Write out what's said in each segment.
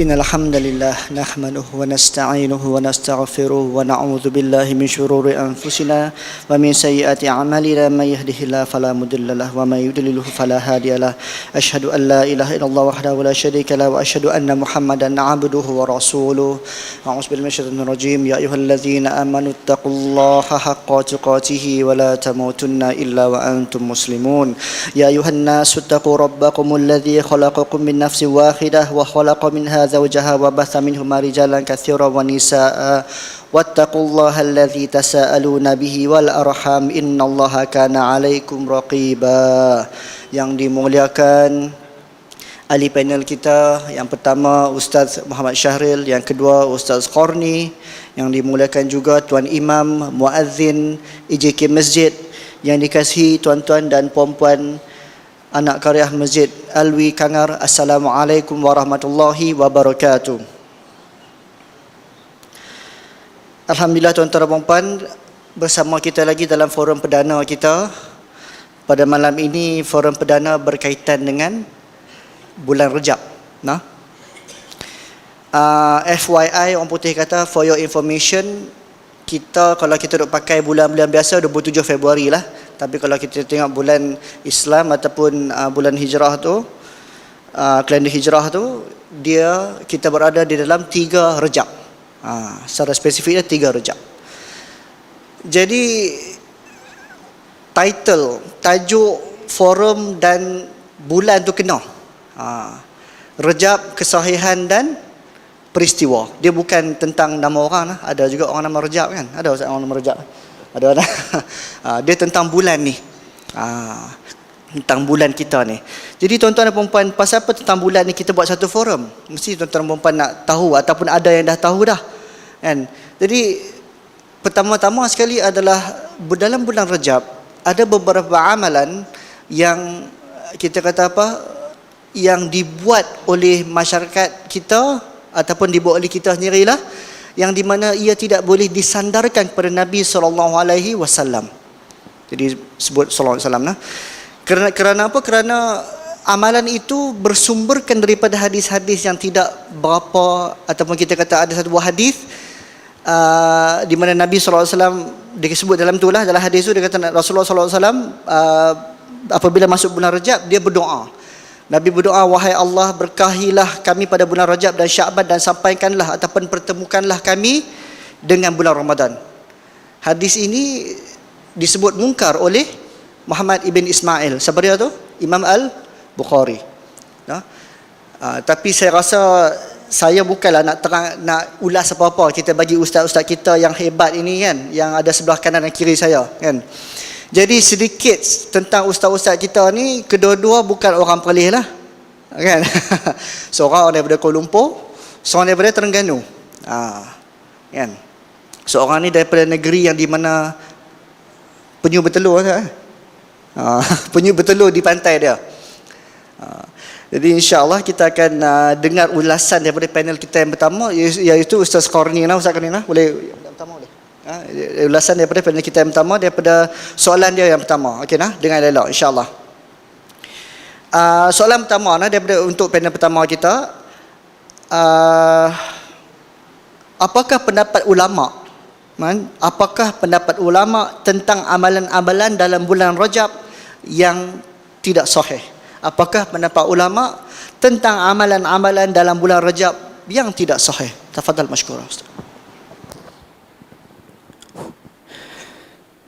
إن الحمد لله نحمده ونستعينه ونستغفره ونعوذ بالله من شرور أنفسنا ومن سيئات أعمالنا من يهده الله فلا مضل له ومن يضلل فلا هادي له أشهد أن لا إله إلا الله وحده لا شريك له وأشهد أن محمدا عبده ورسوله أعوذ بالله من الشيطان الرجيم يا أيها الذين آمنوا اتقوا الله حق تقاته ولا تموتن إلا وأنتم مسلمون يا أيها الناس اتقوا ربكم الذي خلقكم من نفس واحدة وخلق منها زوجها وبث منهما رجالا كثيرا ونساء واتقوا الله الذي تساءلون به والأرحام إن الله كان عليكم رقيبا. Yang dimuliakan ahli panel kita, yang pertama Ustaz Muhammad Syahril, yang kedua Ustaz Qarni, yang dimuliakan juga Tuan Imam Muazzin IJK Masjid, yang dikasihi tuan-tuan dan puan-puan anak karya Masjid Alwi Kangar, Assalamualaikum warahmatullahi wabarakatuh. Alhamdulillah tuan-tuan dan puan-puan, bersama kita lagi dalam forum perdana kita. Pada malam ini forum perdana berkaitan dengan bulan Rejab. FYI, orang putih kata for your information, kita kalau kita duk pakai bulan-bulan biasa 27 Februari lah. Tapi kalau kita tengok bulan Islam ataupun bulan hijrah tu, kalender hijrah tu, kita berada di dalam 3 Rejab. Secara spesifiknya 3 Rejab. Jadi tajuk forum dan bulan tu kena. Rejab, kesahihan dan peristiwa. Dia bukan tentang nama orang lah. Ada juga orang nama Rejab kan? Ada orang nama Rejab? Ada. Dia tentang bulan ni. Tentang bulan kita ni. Jadi tuan-tuan dan puan-puan, pasal apa tentang bulan ni kita buat satu forum? Mesti tuan-tuan dan puan-puan nak tahu ataupun ada yang dah tahu dah. Kan? Jadi pertama-tama sekali adalah dalam bulan Rejab ada beberapa amalan yang kita kata apa? Yang dibuat oleh masyarakat kita ataupun dibuat oleh kita sendirilah, yang di mana ia tidak boleh disandarkan kepada Nabi SAW. Jadi sebut SAW lah. Kerana apa? Kerana amalan itu bersumberkan daripada hadis-hadis yang tidak berapa, ataupun kita kata ada satu buah hadis di mana Nabi SAW disebut dalam tu lah, dalam hadis tu dia kata Rasulullah SAW apabila masuk bulan Rejab dia berdoa. Nabi berdoa, wahai Allah, berkahilah kami pada bulan Rajab dan Sya'ban dan sampaikanlah ataupun pertemukanlah kami dengan bulan Ramadan. Hadis ini disebut mungkar oleh Muhammad ibn Ismail. Siapa dia tu? Imam Al-Bukhari. Tapi saya rasa saya bukanlah nak ulas apa-apa. Kita bagi ustaz-ustaz kita yang hebat ini kan, yang ada sebelah kanan dan kiri saya kan. Jadi sedikit tentang ustaz-ustaz kita ni, kedua-dua bukan orang Perlis lah kan. Seorang daripada Kuala Lumpur, seorang daripada Terengganu. Kan. Seorang ni daripada negeri yang di mana penyu bertelur kan. Penyu bertelur di pantai dia. Jadi insya-Allah kita akan dengar ulasan daripada panel kita yang pertama, iaitu Ustaz Qarni. Ustaz Qarni boleh pertama boleh. Ulasan daripada panel kita yang pertama, daripada soalan dia yang pertama. Okey dengan elok insya-Allah. Soalan pertama daripada untuk panel pertama kita, apakah pendapat ulama? Apakah pendapat ulama tentang amalan-amalan dalam bulan Rajab yang tidak sahih? Apakah pendapat ulama tentang amalan-amalan dalam bulan Rajab yang tidak sahih? Tafadhal masykurah Ustaz.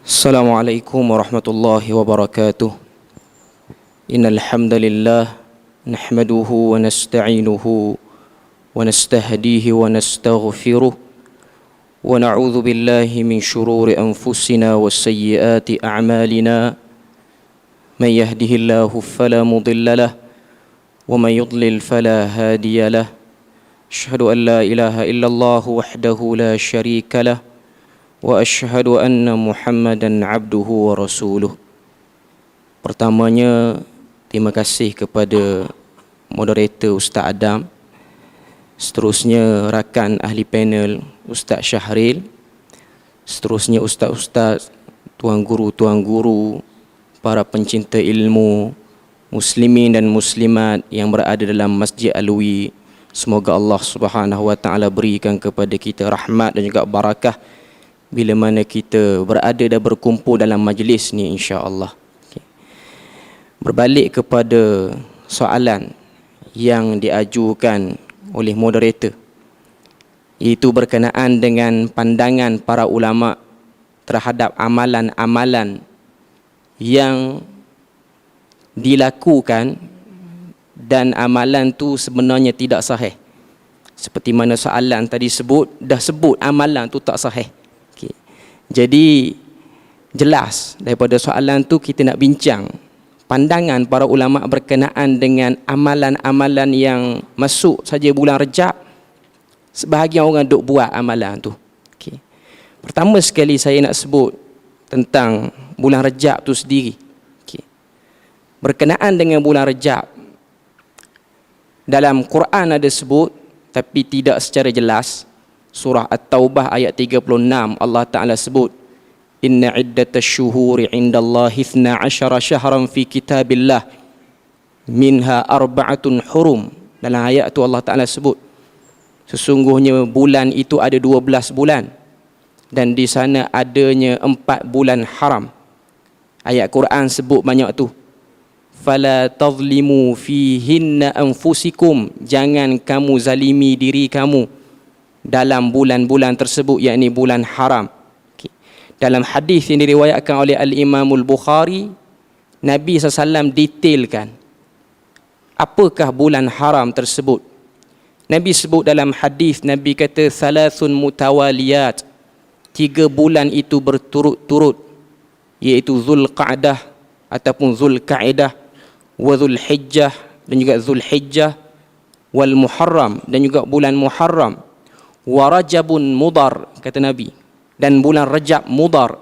Assalamualaikum warahmatullahi wabarakatuh. Innal hamdalillah nahmaduhu wa nasta'inuhu wa nastahdihi wa nastaghfiruh wa na'udzu billahi min shururi anfusina wa sayyiati a'malina. Man yahdihillahu fala mudilla lahu wa man yudlil fala hadiya lahu. Asyhadu an la ilaha illallah wahdahu la syarika lahu wa asyhadu anna Muhammadan abduhu wa rasuluh. Pertamanya, terima kasih kepada moderator Ustaz Adam. Seterusnya rakan ahli panel Ustaz Syahril. Seterusnya ustaz-ustaz, tuan guru, para pencinta ilmu, muslimin dan muslimat yang berada dalam Masjid Alwi, Semoga Allah Subhanahu wa taala berikan kepada kita rahmat dan juga barakah bila mana kita berada dan berkumpul dalam majlis ni, insya-Allah. Berbalik kepada soalan yang diajukan oleh moderator, iaitu berkenaan dengan pandangan para ulama terhadap amalan-amalan yang dilakukan dan amalan tu sebenarnya tidak sahih. Seperti mana soalan tadi dah sebut amalan tu tak sahih. Okay. Jadi jelas daripada soalan tu kita nak bincang pandangan para ulama berkenaan dengan amalan-amalan yang masuk saja bulan Rejab. Sebahagian orang duk buat amalan tu. Okay. Pertama sekali saya nak sebut tentang bulan Rejab tu sendiri. Okay. Berkenaan dengan bulan Rejab, dalam Quran ada sebut tapi tidak secara jelas. Surah At-Taubah ayat 36 Allah Ta'ala sebut, Inna iddatash syuhuri indallahi 12 syahran fi kitabillah minha arba'atun hurum. Dalam ayat tu Allah Ta'ala sebut sesungguhnya bulan itu ada 12 bulan dan di sana adanya 4 bulan haram. Ayat Quran sebut banyak tu. Fala tazlimu fihinna anfusikum, jangan kamu zalimi diri kamu dalam bulan-bulan tersebut, yakni bulan haram. Okay. Dalam hadis yang diriwayatkan oleh Al-Imamul Bukhari, Nabi SAW detailkan apakah bulan haram tersebut. Nabi sebut dalam hadis, Nabi kata salasun mutawaliyat, 3 bulan itu berturut-turut, iaitu Zulqa'dah ataupun Zulqa'dah, wa Zulhijjah dan juga Zulhijjah, wal Muharram dan juga bulan Muharram, wa Rajabun Mudar, kata Nabi, dan bulan Rajab Mudar,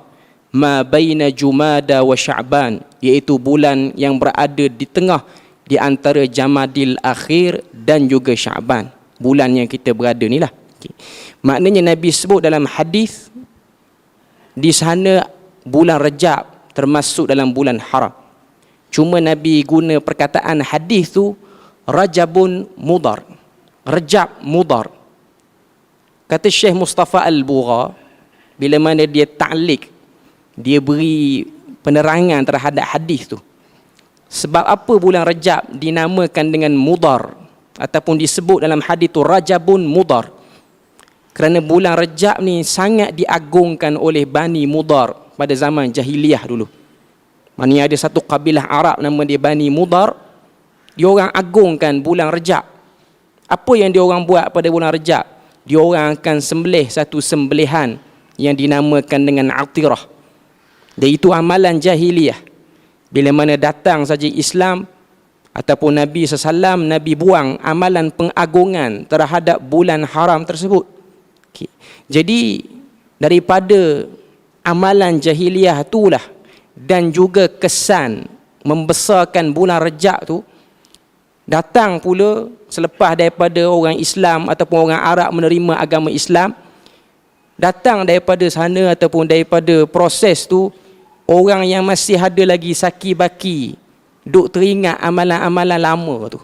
ma baina Jumada wa Sya'ban, iaitu bulan yang berada di tengah di antara Jamadil Akhir dan juga Sya'ban, bulan yang kita berada ni lah. Okay. Maknanya Nabi sebut dalam hadis di sana bulan Rajab termasuk dalam bulan haram. Cuma Nabi guna perkataan hadis tu Rajabun Mudar, Rajab Mudar. Kata Syekh Mustafa Al-Bugha, bila mana dia ta'liq, dia beri penerangan terhadap hadis tu. Sebab apa bulan Rajab dinamakan dengan Mudar ataupun disebut dalam hadis tu Rajabun Mudar? Kerana bulan Rajab ni sangat diagungkan oleh Bani Mudar pada zaman jahiliyah dulu. Maksudnya ada satu kabilah Arab nama dia Bani Mudar. Dia orang agungkan bulan Rejab. Apa yang dia orang buat pada bulan Rejab? Dia orang akan sembelih satu sembelihan yang dinamakan dengan Atirah. Dan itu amalan jahiliyah. Bila mana datang saja Islam ataupun Nabi SAW, Nabi buang amalan pengagungan terhadap bulan haram tersebut. Okay. Jadi daripada amalan jahiliyah itulah dan juga kesan membesarkan bulan Rejab tu, datang pula selepas daripada orang Islam ataupun orang Arab menerima agama Islam, datang daripada sana ataupun daripada proses tu, orang yang masih ada lagi saki baki duk teringat amalan-amalan lama tu.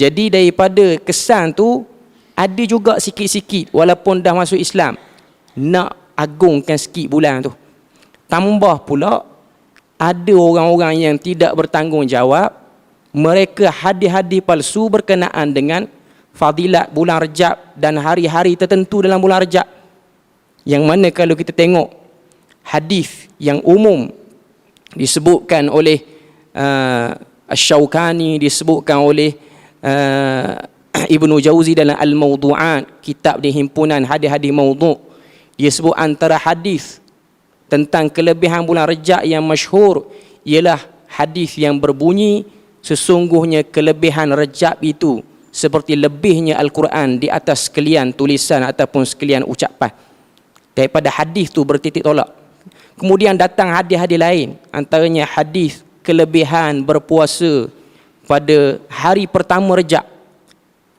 Jadi daripada kesan tu ada juga sikit-sikit walaupun dah masuk Islam nak agungkan sikit bulan tu. Tambah pula ada orang-orang yang tidak bertanggungjawab, mereka hadis-hadis palsu berkenaan dengan fadilat bulan Rejab dan hari-hari tertentu dalam bulan Rejab. Yang mana kalau kita tengok hadis yang umum disebutkan oleh Asy-Syaukani, disebutkan oleh Ibnu Jauzi dalam Al-Mawdu'at, kitab di himpunan hadis-hadis maudhu', dia sebut antara hadis tentang kelebihan bulan Rejab yang masyhur ialah hadis yang berbunyi sesungguhnya kelebihan Rejab itu seperti lebihnya Al-Quran di atas sekalian tulisan ataupun sekalian ucapan. Daripada hadis tu bertitik tolak. Kemudian datang hadis-hadis lain, antaranya hadis kelebihan berpuasa pada hari pertama Rejab,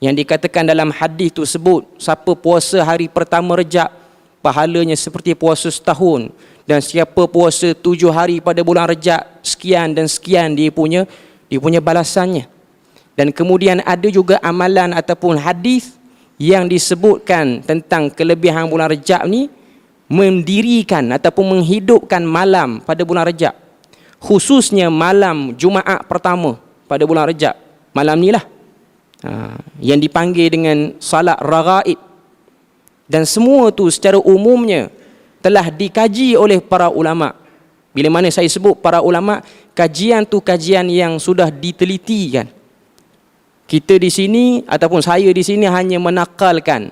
yang dikatakan dalam hadis tu sebut siapa puasa hari pertama Rejab pahalanya seperti puasa setahun, dan siapa puasa 7 hari pada bulan Rejab sekian dan sekian dia punya balasannya. Dan kemudian ada juga amalan ataupun hadis yang disebutkan tentang kelebihan bulan Rajab ni, mendirikan ataupun menghidupkan malam pada bulan Rajab, khususnya malam Jumaat pertama pada bulan Rajab. Malam ni lah yang dipanggil dengan salat raghaib. Dan semua tu secara umumnya telah dikaji oleh para ulama. Bila mana saya sebut para ulama, kajian tu kajian yang sudah diteliti kan. Kita di sini ataupun saya di sini hanya menakalkan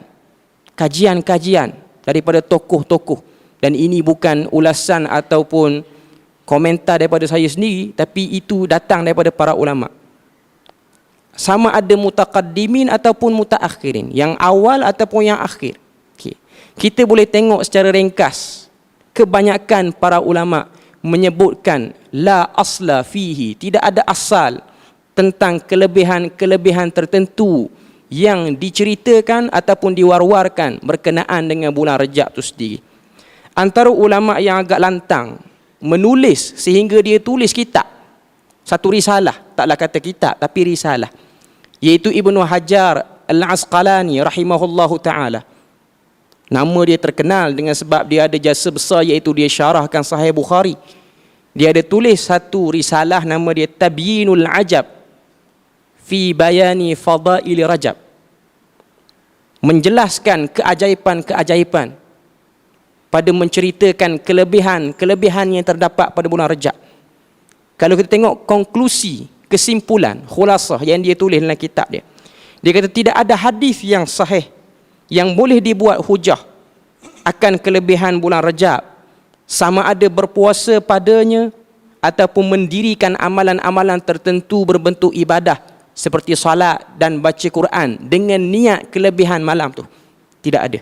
kajian-kajian daripada tokoh-tokoh, dan ini bukan ulasan ataupun komentar daripada saya sendiri, tapi itu datang daripada para ulama. Sama ada mutaqaddimin ataupun mutaakhirin, yang awal ataupun yang akhir. Okay. Kita boleh tengok secara ringkas, kebanyakan para ulama menyebutkan la asla fihi, tidak ada asal tentang kelebihan-kelebihan tertentu yang diceritakan ataupun diwar-warkan berkenaan dengan bulan Rajab itu sendiri. Antara ulama yang agak lantang menulis sehingga dia tulis kitab, satu risalah, taklah kata kitab tapi risalah, iaitu Ibnu Hajar Al-Asqalani rahimahullahu ta'ala. Nama dia terkenal dengan sebab dia ada jasa besar, iaitu dia syarahkan Sahih Bukhari. Dia ada tulis satu risalah, nama dia Tabyinul Ajab fi bayani fadaili Rajab, menjelaskan keajaiban-keajaiban pada menceritakan kelebihan-kelebihan yang terdapat pada bulan Rajab. Kalau kita tengok konklusi, kesimpulan, khulasah yang dia tulis dalam kitab dia, dia kata tidak ada hadis yang sahih yang boleh dibuat hujah akan kelebihan bulan Rajab, sama ada berpuasa padanya ataupun mendirikan amalan-amalan tertentu berbentuk ibadah seperti salat dan baca Quran dengan niat kelebihan malam tu. Tidak ada.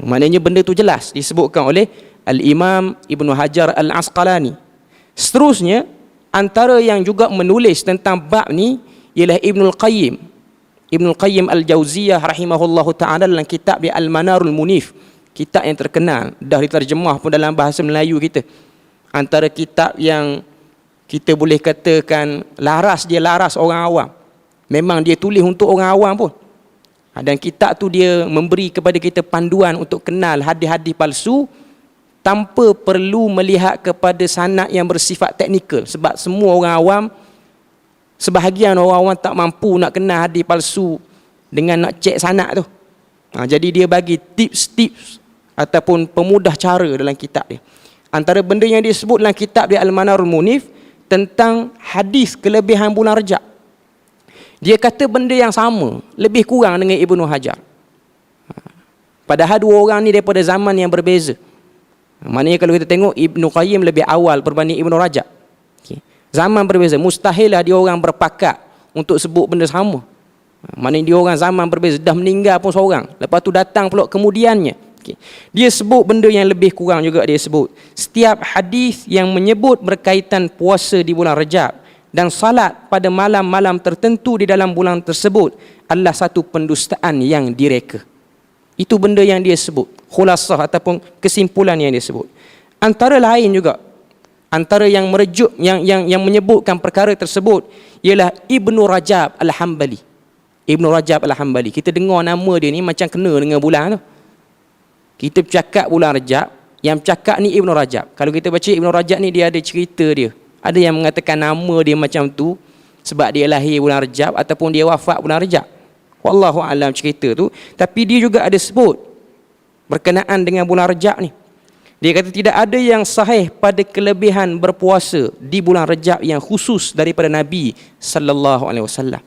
Maknanya benda tu jelas disebutkan oleh Al-Imam Ibnu Hajar Al-Asqalani. Seterusnya, antara yang juga menulis tentang bab ni ialah Ibnul Qayyim. Ibnul Qayyim Al-Jauziyah rahimahullahu ta'ala dalam kitab dia Al-Manarul Munif. Kitab yang terkenal, dah diterjemah pun dalam bahasa Melayu kita. Antara kitab yang kita boleh katakan laras, dia laras orang awam. Memang dia tulis untuk orang awam pun. Dan kitab tu dia memberi kepada kita panduan untuk kenal hadis-hadis palsu tanpa perlu melihat kepada sanad yang bersifat teknikal. Sebab semua orang awam, sebahagian orang awam tak mampu nak kenal hadis palsu dengan nak cek sanad tu. Jadi dia bagi tips-tips ataupun pemudah cara dalam kitab dia. Antara benda yang dia sebut dalam kitab dia Al-Manarul Munif tentang hadis kelebihan bulan Rajab, dia kata benda yang sama, lebih kurang dengan Ibnu Hajar. Padahal dua orang ni daripada zaman yang berbeza. Maknanya kalau kita tengok, Ibnu Qayyim lebih awal berbanding Ibnu Rajab. Okay. Zaman berbeza, mustahil lah dia orang berpakat untuk sebut benda sama. Maknanya dia orang zaman berbeza, dah meninggal pun seorang, lepas tu datang pula kemudiannya. Okay. Dia sebut benda yang lebih kurang juga. Dia sebut setiap hadis yang menyebut berkaitan puasa di bulan Rajab dan salat pada malam-malam tertentu di dalam bulan tersebut adalah satu pendustaan yang direka. Itu benda yang dia sebut, khulasah ataupun kesimpulan yang dia sebut. Antara lain juga, antara yang merujuk yang menyebutkan perkara tersebut ialah Ibnu Rajab Al-Hambali. Ibnu Rajab Al-Hambali, kita dengar nama dia ni macam kena dengan bulan tu. Kita bercakap bulan Rajab, yang bercakap ni Ibnu Rajab. Kalau kita baca Ibnu Rajab ni, dia ada cerita dia. Ada yang mengatakan nama dia macam tu sebab dia lahir bulan Rajab ataupun dia wafat bulan Rajab. Wallahu a'lam cerita tu. Tapi dia juga ada sebut berkenaan dengan bulan Rajab ni. Dia kata tidak ada yang sahih pada kelebihan berpuasa di bulan Rajab yang khusus daripada Nabi sallallahu alaihi wasallam.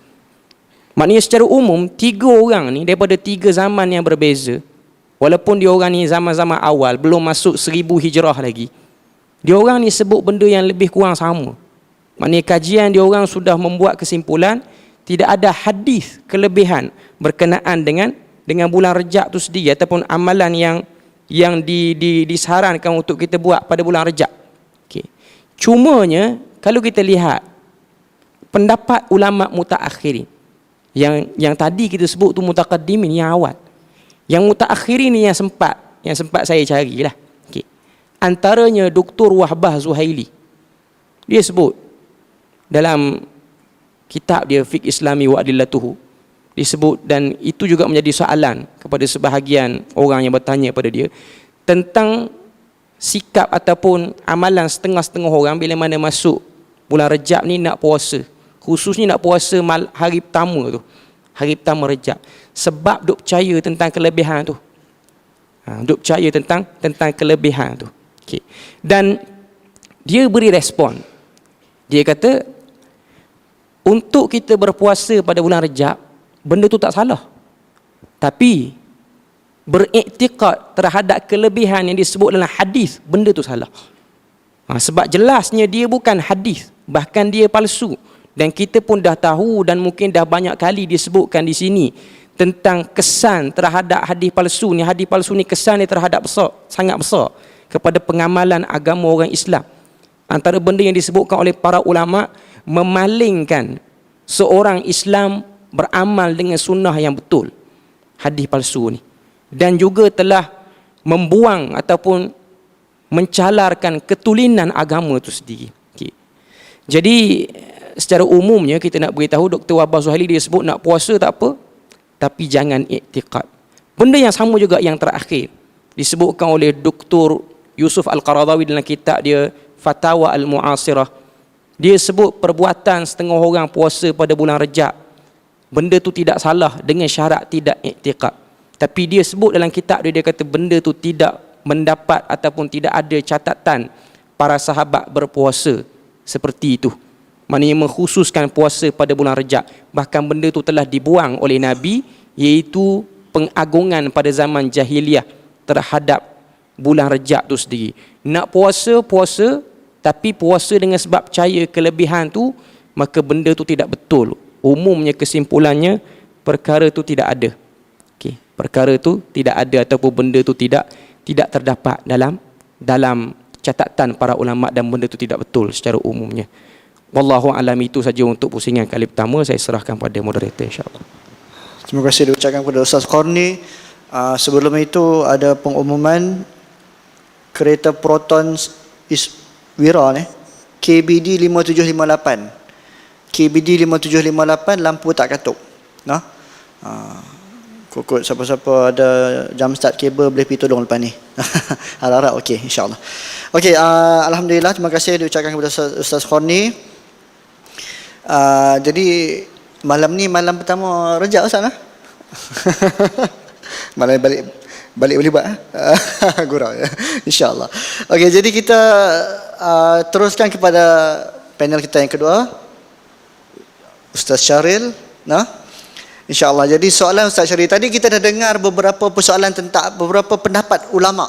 Maknanya secara umum, tiga orang ni daripada tiga zaman yang berbeza, walaupun dia orang ni zaman-zaman awal, belum masuk 1000 hijrah lagi, dia orang ni sebut benda yang lebih kurang sama. Maknanya kajian dia orang sudah membuat kesimpulan tidak ada hadis kelebihan berkenaan dengan bulan Rajab tu sendiri ataupun amalan yang disarankan untuk kita buat pada bulan Rajab. Okay. Cumanya kalau kita lihat pendapat ulama mutaakhirin, yang tadi kita sebut tu mutaqaddimin yang awal, yang mutaakhirin ni yang sempat saya carilah. Okay. Antaranya Dr. Wahbah Zuhaili. Dia sebut dalam kitab dia Fiqh Islami wa Adillatuhu disebut, dan itu juga menjadi soalan kepada sebahagian orang yang bertanya pada dia tentang sikap ataupun amalan setengah-setengah orang bila mana masuk bulan Rejab ni nak puasa, khususnya nak puasa hari pertama tu, hari pertama Rejab, sebab duk percaya tentang kelebihan tu. Duk percaya tentang kelebihan tu. Okay. Dan dia beri respon. Dia kata untuk kita berpuasa pada bulan Rejab, benda tu tak salah. Tapi beriktikad terhadap kelebihan yang disebut dalam hadis, benda tu salah. Sebab jelasnya dia bukan hadis, bahkan dia palsu. Dan kita pun dah tahu dan mungkin dah banyak kali disebutkan di sini tentang kesan terhadap hadis palsu ni. Hadis palsu ni kesan dia terhadap sangat besar kepada pengamalan agama orang Islam. Antara benda yang disebutkan oleh para ulama, memalingkan seorang Islam beramal dengan sunnah yang betul, hadis palsu ni. Dan juga telah membuang ataupun mencalarkan ketulinan agama itu sendiri. Okay. Jadi secara umumnya kita nak beritahu, Dr. Wahbah Zuhaili dia sebut nak puasa tak apa, tapi jangan iktiqad. Benda yang sama juga yang terakhir disebutkan oleh Dr. Yusuf Al-Qaradawi dalam kitab dia Fatawa Al-Mu'asirah. Dia sebut perbuatan setengah orang puasa pada bulan Rejab, benda tu tidak salah dengan syarat tidak iktiqad. Tapi dia sebut dalam kitab dia, dia kata benda tu tidak mendapat ataupun tidak ada catatan para sahabat berpuasa seperti itu. Maknanya mengkhususkan puasa pada bulan Rejab. Bahkan benda tu telah dibuang oleh Nabi, iaitu pengagungan pada zaman jahiliah terhadap bulan Rejab tu sendiri. Nak puasa, tapi puasa dengan sebab percaya kelebihan tu, maka benda tu tidak betul. Umumnya kesimpulannya perkara tu tidak ada. Okay. Perkara tu tidak ada ataupun benda tu tidak terdapat dalam catatan para ulama, dan benda tu tidak betul secara umumnya. Wallahu alam, itu saja untuk pusingan kali pertama. Saya serahkan pada moderator, insya-Allah. Terima kasih diucapkan kepada Ustaz Qarni. Sebelum itu ada pengumuman kereta Proton Wira ni, KBD 5758. KBD 5758, lampu tak katup. Nah. Kukut siapa-siapa ada jam start kabel boleh pergi tolong lepas ni. Harap-harap okey, insya-Allah. Okey, alhamdulillah, terima kasih diucapkan kepada Ustaz Qarni. Jadi malam ni malam pertama Rejab Ustaz lah. Malam balik boleh buat gurau ya. Insya-Allah. Okey, jadi kita teruskan kepada panel kita yang kedua. Ustaz Syaril, nah. InsyaAllah. Jadi soalan Ustaz Syaril, tadi kita dah dengar beberapa persoalan tentang beberapa pendapat ulama,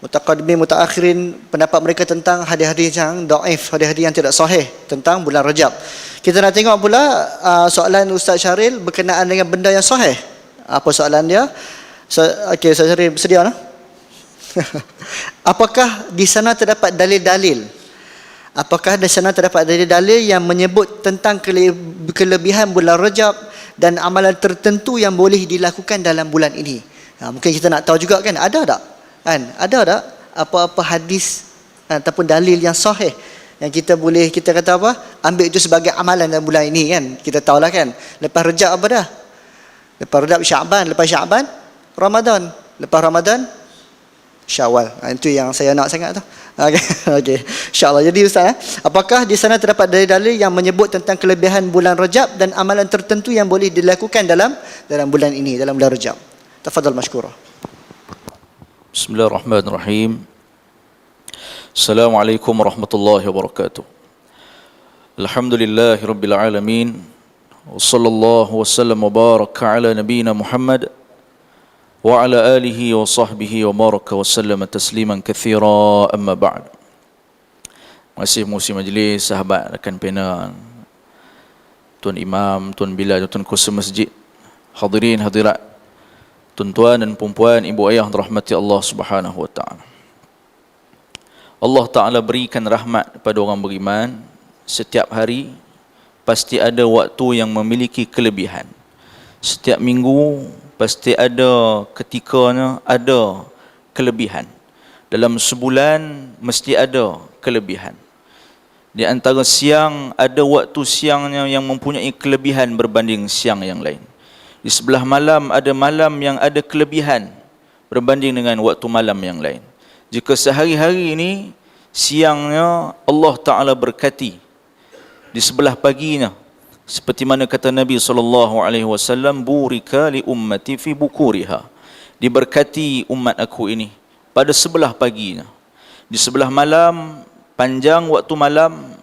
mutaqaddimin, mutaakhirin, pendapat mereka tentang hadis-hadis yang dhaif, hadis-hadis yang tidak sahih tentang bulan Rajab. Kita nak tengok pula soalan Ustaz Syaril berkenaan dengan benda yang sahih. Apa soalan dia? Okey, Ustaz Syaril bersedia nah? Apakah di sana terdapat dalil-dalil? Apakah di sana terdapat dalil-dalil yang menyebut tentang kelebihan bulan Rajab dan amalan tertentu yang boleh dilakukan dalam bulan ini? Mungkin kita nak tahu juga kan, ada tak? Ada tak apa-apa hadis ataupun dalil yang sahih yang kita boleh, kita kata apa, ambil itu sebagai amalan dalam bulan ini kan? Kita tahulah kan, lepas Rajab apa dah? Lepas Rajab Sya'ban, lepas Sya'ban Ramadan, lepas Ramadan Syawal. Itu yang saya nak sangat tu. Okey. Insya-Allah. Jadi Ustaz, apakah di sana terdapat dalil-dalil yang menyebut tentang kelebihan bulan Rajab dan amalan tertentu yang boleh dilakukan dalam bulan ini, dalam bulan Rajab? Tafadhal mashkura. Bismillahirrahmanirrahim. Assalamualaikum warahmatullahi wabarakatuh. Alhamdulillahirabbil alamin. Wa sallallahu wasallam wa baraka ala nabiyyina Muhammad wa ala alihi wa sahbihi wa baraka wa sallama tasliman katsira, amma ba'd. Masih musim majlis, sahabat, rakan panel, Tuan Imam, Tuan Bilal, Tuan Kursi Masjid, hadirin hadirat, tuan-tuan dan puan-puan, ibu ayah rahmati Allah Subhanahu wa taala. Allah Taala berikan rahmat kepada orang beriman. Setiap hari pasti ada waktu yang memiliki kelebihan. Setiap minggu pasti ada ketikanya ada kelebihan. Dalam sebulan mesti ada kelebihan. Di antara siang, ada waktu siangnya yang mempunyai kelebihan berbanding siang yang lain. Di sebelah malam, ada malam yang ada kelebihan berbanding dengan waktu malam yang lain. Jika sehari-hari ini, siangnya Allah Ta'ala berkati, di sebelah paginya, seperti mana kata Nabi SAW, burika li ummati fi bukuriha, diberkati umat aku ini pada sebelah paginya. Di sebelah malam, panjang waktu malam,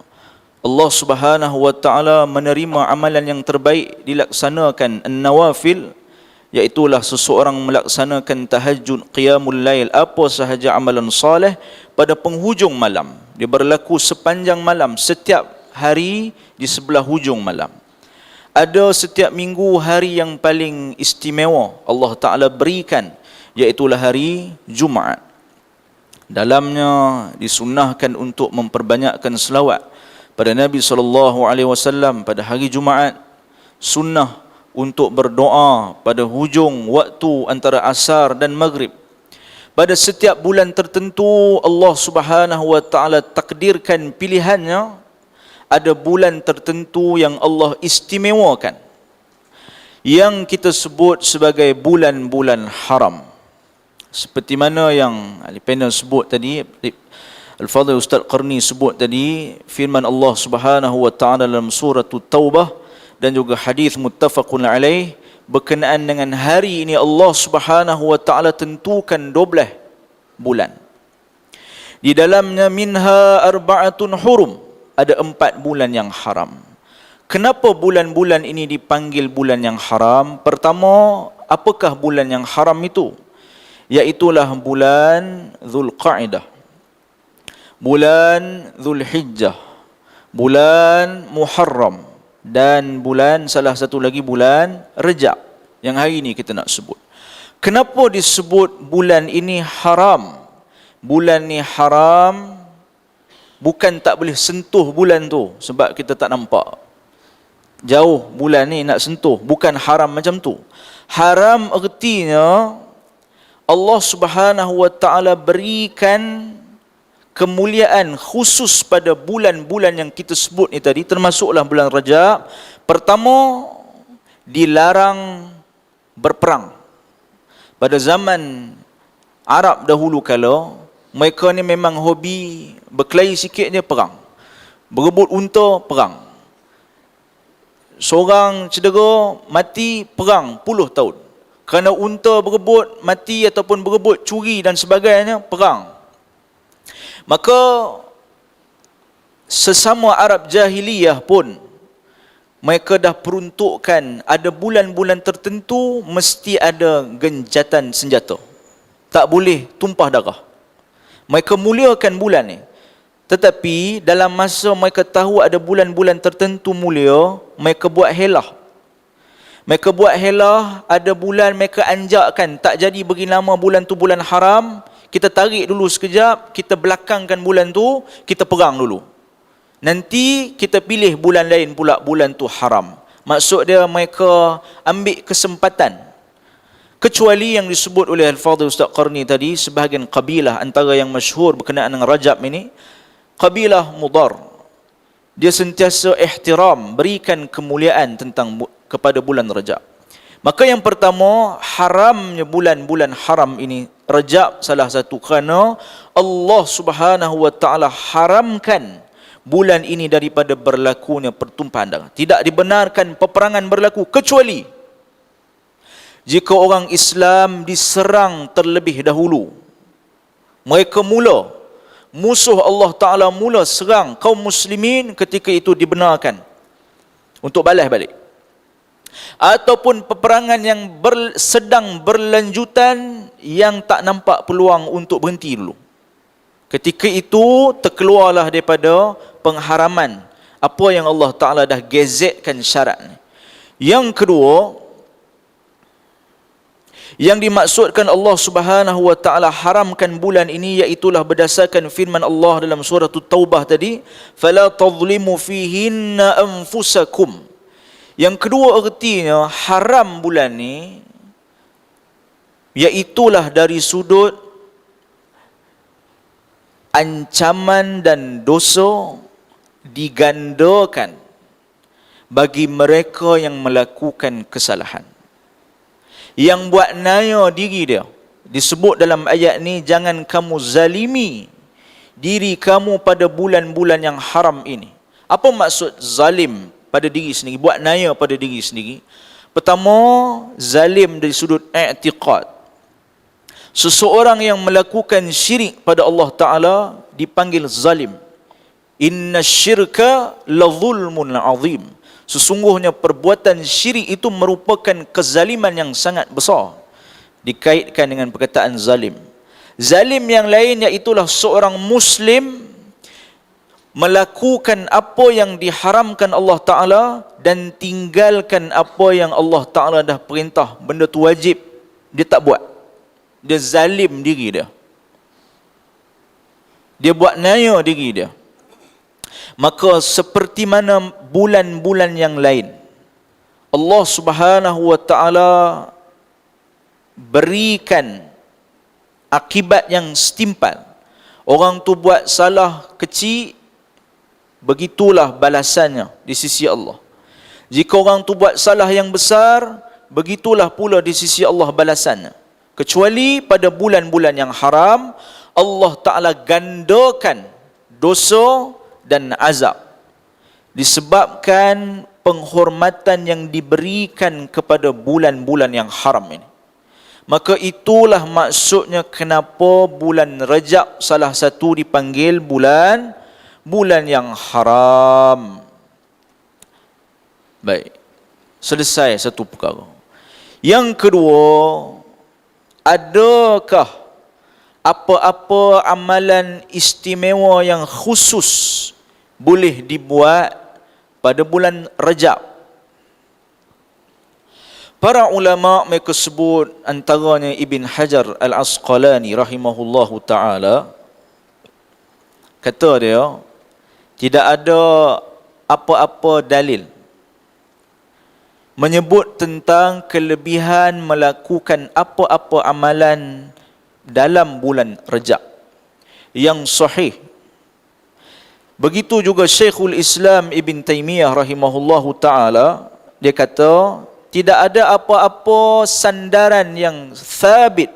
Allah Subhanahu wa Ta'ala menerima amalan yang terbaik dilaksanakan an-nawafil, iaitulah seseorang melaksanakan tahajud, qiyamul lail, apa sahaja amalan soleh pada penghujung malam. Dia berlaku sepanjang malam, setiap hari di sebelah hujung malam. Ada setiap minggu hari yang paling istimewa Allah Ta'ala berikan, iaitulah hari Jumaat. Dalamnya disunnahkan untuk memperbanyakkan selawat pada Nabi SAW pada hari Jumaat. Sunnah untuk berdoa pada hujung waktu antara asar dan maghrib. Pada setiap bulan tertentu Allah Subhanahu wa Ta'ala takdirkan pilihannya. Ada bulan tertentu yang Allah istimewakan, yang kita sebut sebagai bulan-bulan haram. Seperti mana yang ahli panel sebut tadi, Al-Fadhil Ustaz Qarni sebut tadi, firman Allah Subhanahu wa Ta'ala dalam surah Taubah dan juga hadis muttafaqun alaih, berkenaan dengan hari ini Allah Subhanahu wa Ta'ala tentukan 12 bulan. Di dalamnya minha arba'atun hurum, ada 4 bulan yang haram. Kenapa bulan-bulan ini dipanggil bulan yang haram? Pertama, apakah bulan yang haram itu? Iaitulah bulan Zulqa'dah, bulan Zulhijjah, bulan Muharram, dan bulan salah satu lagi bulan Rajab yang hari ini kita nak sebut. Kenapa disebut bulan ini haram? Bulan ni haram bukan tak boleh sentuh bulan tu sebab kita tak nampak. Jauh bulan ni nak sentuh, bukan haram macam tu. Haram artinya Allah Subhanahu wa Ta'ala berikan kemuliaan khusus pada bulan-bulan yang kita sebut ni tadi, termasuklah bulan Rajab. Pertama, dilarang berperang. Pada zaman Arab dahulu kala, mereka ni memang hobi berkelahi sikit dia perang. Berebut unta, perang. Seorang cedera, mati, perang puluh tahun. Kerana unta berebut, mati ataupun berebut, curi dan sebagainya, perang. Maka sesama Arab jahiliyah pun mereka dah peruntukkan ada bulan-bulan tertentu mesti ada gencatan senjata. Tak boleh tumpah darah. Mereka muliakan bulan ni. Tetapi dalam masa mereka tahu ada bulan-bulan tertentu mulia, mereka buat helah. Mereka buat helah, ada bulan mereka anjakkan, tak jadi bagi nama bulan tu bulan haram, kita tarik dulu sekejap, kita belakangkan bulan tu, kita perang dulu. Nanti kita pilih bulan lain pula, bulan tu haram. Maksud dia mereka ambil kesempatan. Kecuali yang disebut oleh Al-Fadhil Ustaz Qarni tadi, sebahagian kabilah antara yang masyhur berkenaan dengan Rajab ini, kabilah Mudar. Dia sentiasa ihtiram, berikan kemuliaan kepada bulan Rajab. Maka yang pertama, haramnya bulan-bulan haram ini, Rajab salah satu, kerana Allah Subhanahu wa Ta'ala haramkan bulan ini daripada berlakunya pertumpahan darah. Tidak dibenarkan peperangan berlaku kecuali jika orang Islam diserang terlebih dahulu. Mereka musuh Allah Ta'ala mula serang kaum muslimin, ketika itu dibenarkan untuk balas balik. Ataupun peperangan yang sedang berlanjutan yang tak nampak peluang untuk berhenti dulu. Ketika itu terkeluarlah daripada pengharaman apa yang Allah Ta'ala dah gazetkan syarat. Yang kedua, yang dimaksudkan Allah Subhanahu wa Ta'ala haramkan bulan ini, iaitulah berdasarkan firman Allah dalam surah Taubah tadi, fala tadhlimu fihinna anfusakum. Yang kedua artinya haram bulan ni, iaitulah dari sudut ancaman dan dosa digandakan bagi mereka yang melakukan kesalahan. Yang buat naya diri dia, disebut dalam ayat ni, jangan kamu zalimi diri kamu pada bulan-bulan yang haram ini. Apa maksud zalim pada diri sendiri, buat naya pada diri sendiri? Pertama, zalim dari sudut i'tiqad. Seseorang yang melakukan syirik pada Allah Ta'ala dipanggil zalim. Inna syirka la zulmun azim. Sesungguhnya perbuatan syirik itu merupakan kezaliman yang sangat besar. Dikaitkan dengan perkataan zalim. Zalim yang lain iaitulah seorang Muslim melakukan apa yang diharamkan Allah Ta'ala dan tinggalkan apa yang Allah Ta'ala dah perintah. Benda tu wajib, dia tak buat. Dia zalim diri dia. Dia buat naya diri dia. Maka seperti mana bulan-bulan yang lain, Allah Subhanahu wa Ta'ala berikan akibat yang setimpal. Orang tu buat salah kecil, begitulah balasannya di sisi Allah. Jika orang tu buat salah yang besar, begitulah pula di sisi Allah balasannya. Kecuali pada bulan-bulan yang haram, Allah Ta'ala gandakan dosa dan azab disebabkan penghormatan yang diberikan kepada bulan-bulan yang haram ini. Maka itulah maksudnya kenapa bulan Rajab salah satu dipanggil bulan yang haram. Baik, selesai satu perkara. Yang kedua, adakah apa-apa amalan istimewa yang khusus boleh dibuat pada bulan Rajab? Para ulama mereka sebut, antaranya Ibn Hajar Al-Asqalani rahimahullahu ta'ala, kata dia, tidak ada apa-apa dalil menyebut tentang kelebihan melakukan apa-apa amalan dalam bulan Rajab yang sahih. Begitu juga Syekhul Islam Ibn Taymiyah rahimahullahu ta'ala, dia kata, tidak ada apa-apa sandaran yang thabit,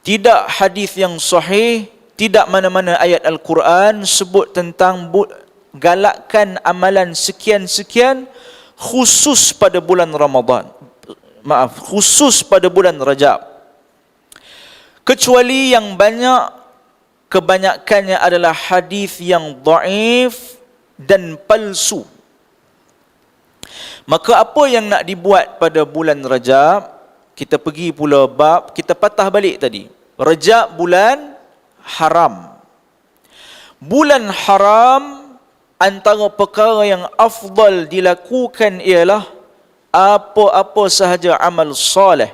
tidak hadis yang sahih, tidak mana-mana ayat Al-Quran sebut tentang galakkan amalan sekian-sekian khusus pada bulan Ramadan. Khusus pada bulan Rajab. Kecuali yang kebanyakannya adalah hadis yang dhaif dan palsu. Maka apa yang nak dibuat pada bulan Rajab? Kita pergi pula bab, kita patah balik tadi. Rajab bulan haram. Bulan haram, antara perkara yang afdal dilakukan ialah apa-apa sahaja amal soleh.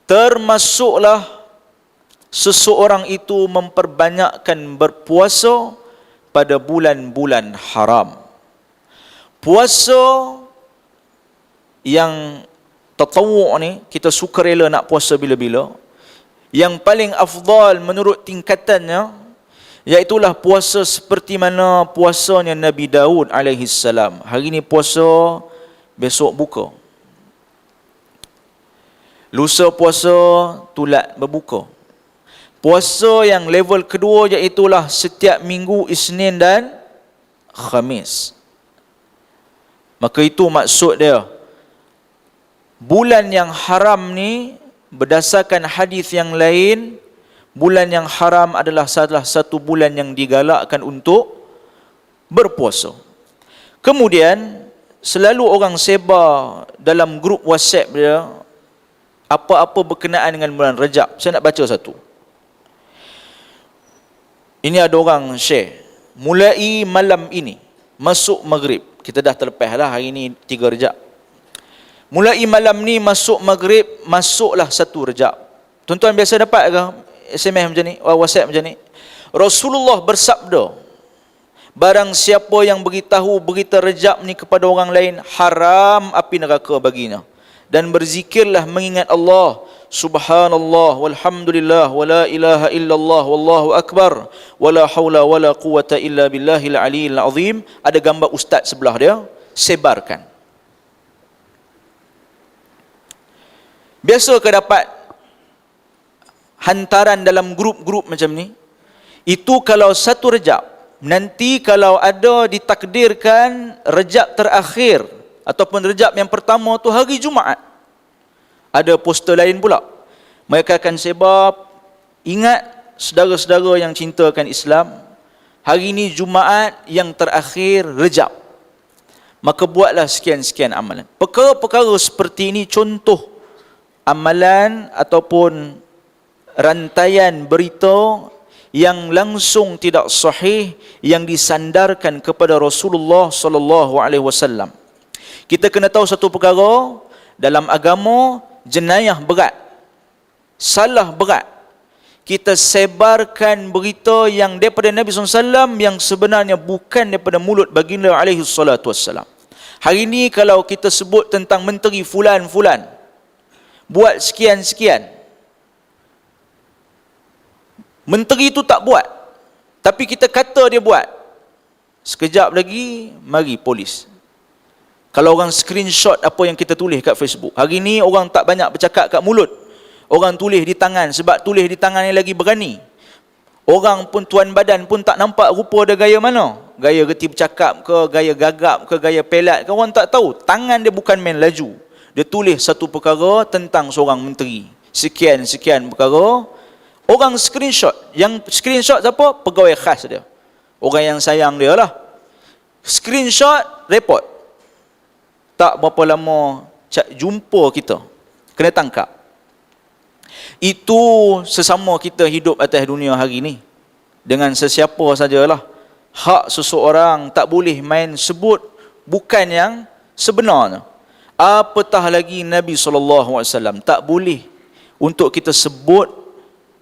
Termasuklah seseorang itu memperbanyakkan berpuasa pada bulan-bulan haram. Puasa yang tatawwu' ni, kita sukarela nak puasa bila-bila. Yang paling afdal menurut tingkatannya, iaitulah puasa seperti mana puasanya Nabi Daud alaihi salam. Hari ni puasa, besok buka. Lusa puasa, tulat berbuka. Puasa yang level kedua iaitulah setiap minggu Isnin dan Khamis. Maka itu maksud dia. Bulan yang haram ni, berdasarkan hadis yang lain, bulan yang haram adalah salah satu bulan yang digalakkan untuk berpuasa. Kemudian selalu orang sebar dalam grup WhatsApp dia apa-apa berkenaan dengan bulan Rajab. Saya nak baca satu. Ini ada orang share, mulai malam ini masuk maghrib. Kita dah terlepas lah, hari ini 3 Rajab. Mulai malam ni masuk maghrib, masuklah 1 Rajab. Tuan-tuan biasa dapat ke SMS macam ni, WhatsApp macam ni? Rasulullah bersabda, barang siapa yang beritahu berita Rajab ni kepada orang lain, haram api neraka baginya. Dan berzikirlah mengingat Allah subhanallah walhamdulillah wala ilaha illallah wallahu akbar wala haula wala quwata illa billahil aliyil azim. Ada gambar ustaz sebelah dia, sebarkan. Biasa ke dapat hantaran dalam grup-grup macam ni? Itu kalau satu Rejab. Nanti kalau ada ditakdirkan Rejab terakhir ataupun Rejab yang pertama tu hari Jumaat, ada poster lain pula. Mereka akan sebar, ingat saudara-saudara yang cintakan Islam, hari ini Jumaat yang terakhir Rejab. Maka buatlah sekian-sekian amalan. Perkara-perkara seperti ini contoh amalan ataupun rantaian berita yang langsung tidak sahih yang disandarkan kepada Rasulullah sallallahu alaihi wasallam. Kita kena tahu satu perkara, dalam agama jenayah berat, salah berat. Kita sebarkan berita yang daripada Nabi SAW yang sebenarnya bukan daripada mulut baginda alaihi salatu wassalam. Hari ini kalau kita sebut tentang menteri fulan-fulan buat sekian-sekian, menteri itu tak buat, tapi kita kata dia buat, sekejap lagi mari polis. Kalau orang screenshot apa yang kita tulis kat Facebook, hari ni orang tak banyak bercakap kat mulut, orang tulis di tangan, sebab tulis di tangan ni lagi berani. Orang pun, tuan badan pun tak nampak rupa dia gaya mana, gaya reti bercakap ke, gaya gagap ke, gaya pelat ke, orang tak tahu. Tangan dia bukan main laju, dia tulis satu perkara tentang seorang menteri, sekian-sekian perkara. Orang screenshot, yang screenshot siapa? Pegawai khas dia, orang yang sayang dia lah. Screenshot, report. Tak berapa lama jumpa kita, kena tangkap. Itu sesama kita hidup atas dunia hari ni, dengan sesiapa sajalah. Hak seseorang tak boleh main sebut bukan yang sebenarnya. Apatah lagi Nabi SAW, tak boleh untuk kita sebut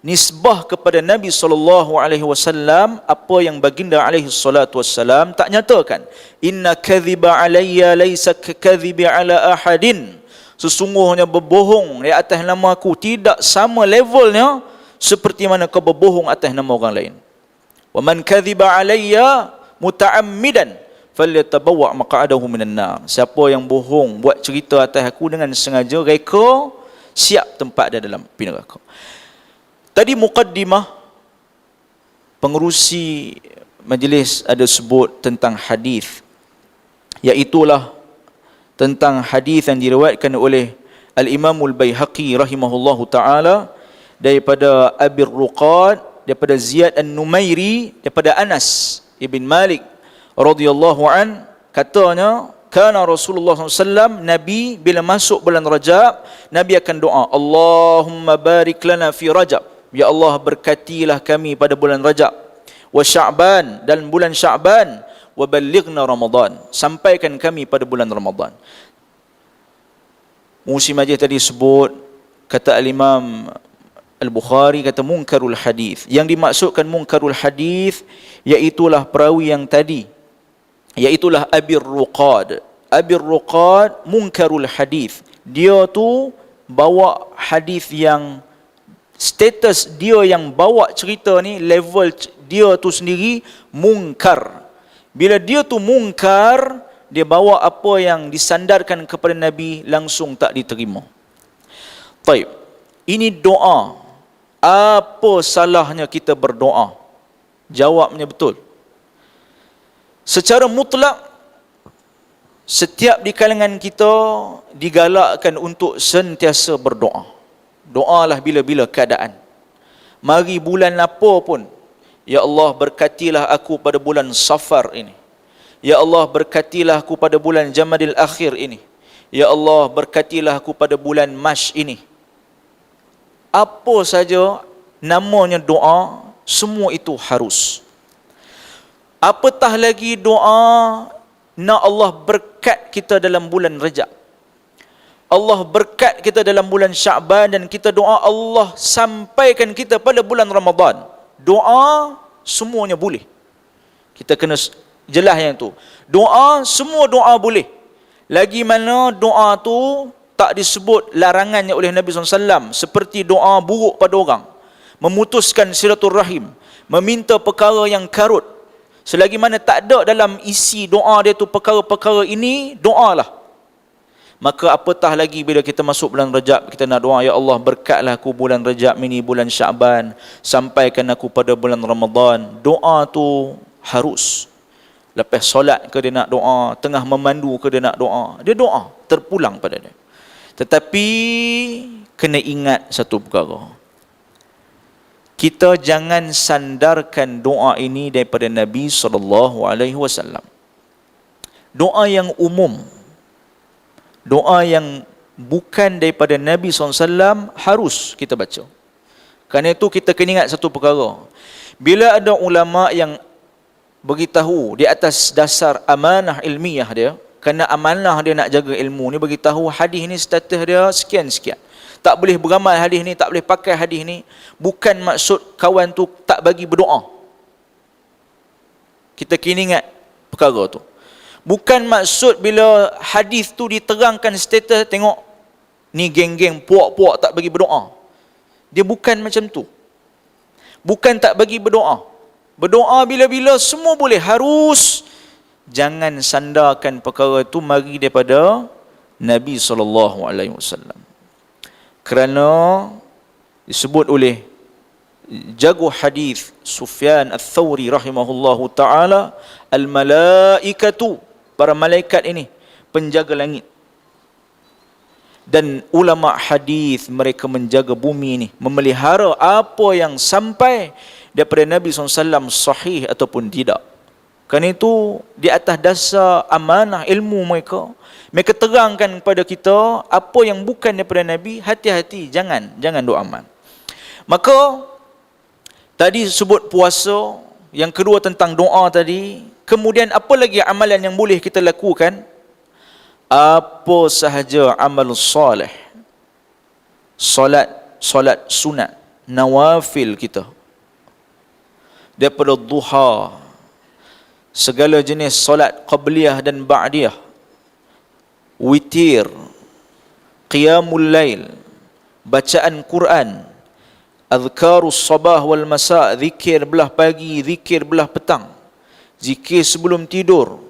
nisbah kepada Nabi SAW apa yang baginda alaihi salatu wassalam tak nyatakan. Inna kadhiba alayya laysa kadhibi ala ahadin. Sesungguhnya berbohong di atas nama aku tidak sama levelnya seperti mana kau berbohong atas nama orang lain. Wa man kadhiba alayya muta'ammidan falyatabawwa maq'adahu minan nar. Siapa yang bohong buat cerita atas aku dengan sengaja, reka, siap tempat dia dalam api neraka. Tadi muqaddimah pengerusi majlis ada sebut tentang hadis, iaitulah tentang hadis yang diriwayatkan oleh Al-Imam Al-Baihaqi rahimahullahu taala daripada Abi Ruqad, daripada Ziyad An-Numairi, daripada Anas ibn Malik radhiyallahu an, katanya kana Rasulullah SAW, Nabi bila masuk bulan Rajab, Nabi akan doa, Allahumma barik lana fi Rajab, ya Allah berkatilah kami pada bulan Rajab, wa Sya'ban, dan bulan Sya'ban, wa ballighna Ramadan, sampaikan kami pada bulan Ramadan. Musim majlis tadi sebut, kata Al-Imam Al-Bukhari, kata munkarul hadis. Yang dimaksudkan munkarul hadis iaitulah perawi yang tadi, iaitulah Abi Ruqad. Abi Ruqad munkarul hadis. Dia tu bawa hadis yang status dia yang bawa cerita ni, level dia tu sendiri mungkar. Bila dia tu mungkar, dia bawa apa yang disandarkan kepada Nabi langsung tak diterima. Baik, ini doa. Apa salahnya kita berdoa? Jawabnya betul. Secara mutlak, setiap di kalangan kita digalakkan untuk sentiasa berdoa. Doalah bila-bila keadaan. Mari bulan apa pun, ya Allah berkatilah aku pada bulan Safar ini. Ya Allah berkatilah aku pada bulan Jamadil Akhir ini. Ya Allah berkatilah aku pada bulan Mash ini. Apa saja namanya doa, semua itu harus. Apatah lagi doa nak Allah berkat kita dalam bulan Rajab, Allah berkat kita dalam bulan Sya'ban, dan kita doa Allah sampaikan kita pada bulan Ramadan. Doa semuanya boleh. Kita kena jelas yang tu. Doa, semua doa boleh. Lagi mana doa tu tak disebut larangannya oleh Nabi SAW, seperti doa buruk pada orang, memutuskan silaturahim, meminta perkara yang karut. Selagi mana tak ada dalam isi doa dia tu perkara-perkara ini, doalah. Maka apatah lagi bila kita masuk bulan Rajab, kita nak doa, ya Allah berkatlah aku bulan Rajab ini, bulan Syaban, sampaikan aku pada bulan Ramadan. Doa tu harus. Lepas solat ke dia nak doa, tengah memandu ke dia nak doa, dia doa, terpulang pada dia. Tetapi kena ingat satu perkara, kita jangan sandarkan doa ini daripada Nabi SAW. Doa yang umum, doa yang bukan daripada Nabi SAW harus kita baca. Kerana itu kita kena ingat satu perkara, bila ada ulama yang beritahu di atas dasar amanah ilmiah dia, kerana amanah dia nak jaga ilmu ni, beritahu hadis ni status dia sekian-sekian, tak boleh beramal hadis ni, tak boleh pakai hadis ni, bukan maksud kawan tu tak bagi berdoa. Kita kena ingat perkara tu. Bukan maksud bila hadis tu diterangkan status, tengok ni geng-geng puak-puak tak bagi berdoa. Dia bukan macam tu. Bukan tak bagi berdoa. Berdoa bila-bila semua boleh, harus. Jangan sandarkan perkara itu mari daripada Nabi SAW. Kerana disebut oleh jago hadis Sufyan Ats-Tsauri rahimahullahu taala, al-malaikatu, para malaikat ini penjaga langit, dan ulama hadis mereka menjaga bumi ini, memelihara apa yang sampai daripada Nabi SAW sahih ataupun tidak. Kerana itu di atas dasar amanah ilmu mereka, mereka terangkan kepada kita apa yang bukan daripada Nabi, hati-hati, jangan doa aman. Maka tadi sebut puasa, yang kedua tentang doa tadi, kemudian apa lagi amalan yang boleh kita lakukan? Apa sahaja amal soleh, solat sunat, nawafil kita, daripada duha, segala jenis solat qabliyah dan ba'diyah, witir, qiyamul lail, bacaan Quran, azkarus sabah wal masa, zikir belah pagi, zikir belah petang, zikir sebelum tidur,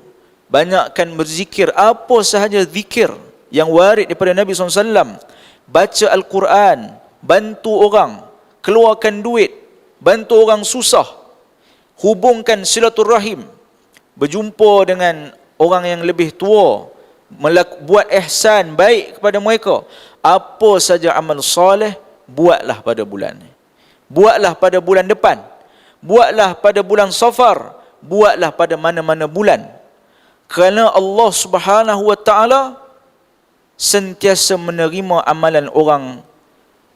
banyakkan berzikir, apa sahaja zikir yang warid daripada Nabi SAW, baca Al-Quran, bantu orang, keluarkan duit, bantu orang susah, hubungkan silaturahim, berjumpa dengan orang yang lebih tua, buat ihsan baik kepada mereka. Apa saja amal soleh, buatlah pada bulan ni, buatlah pada bulan depan, buatlah pada bulan Safar, buatlah pada mana-mana bulan. Kerana Allah Subhanahu wa taala sentiasa menerima amalan orang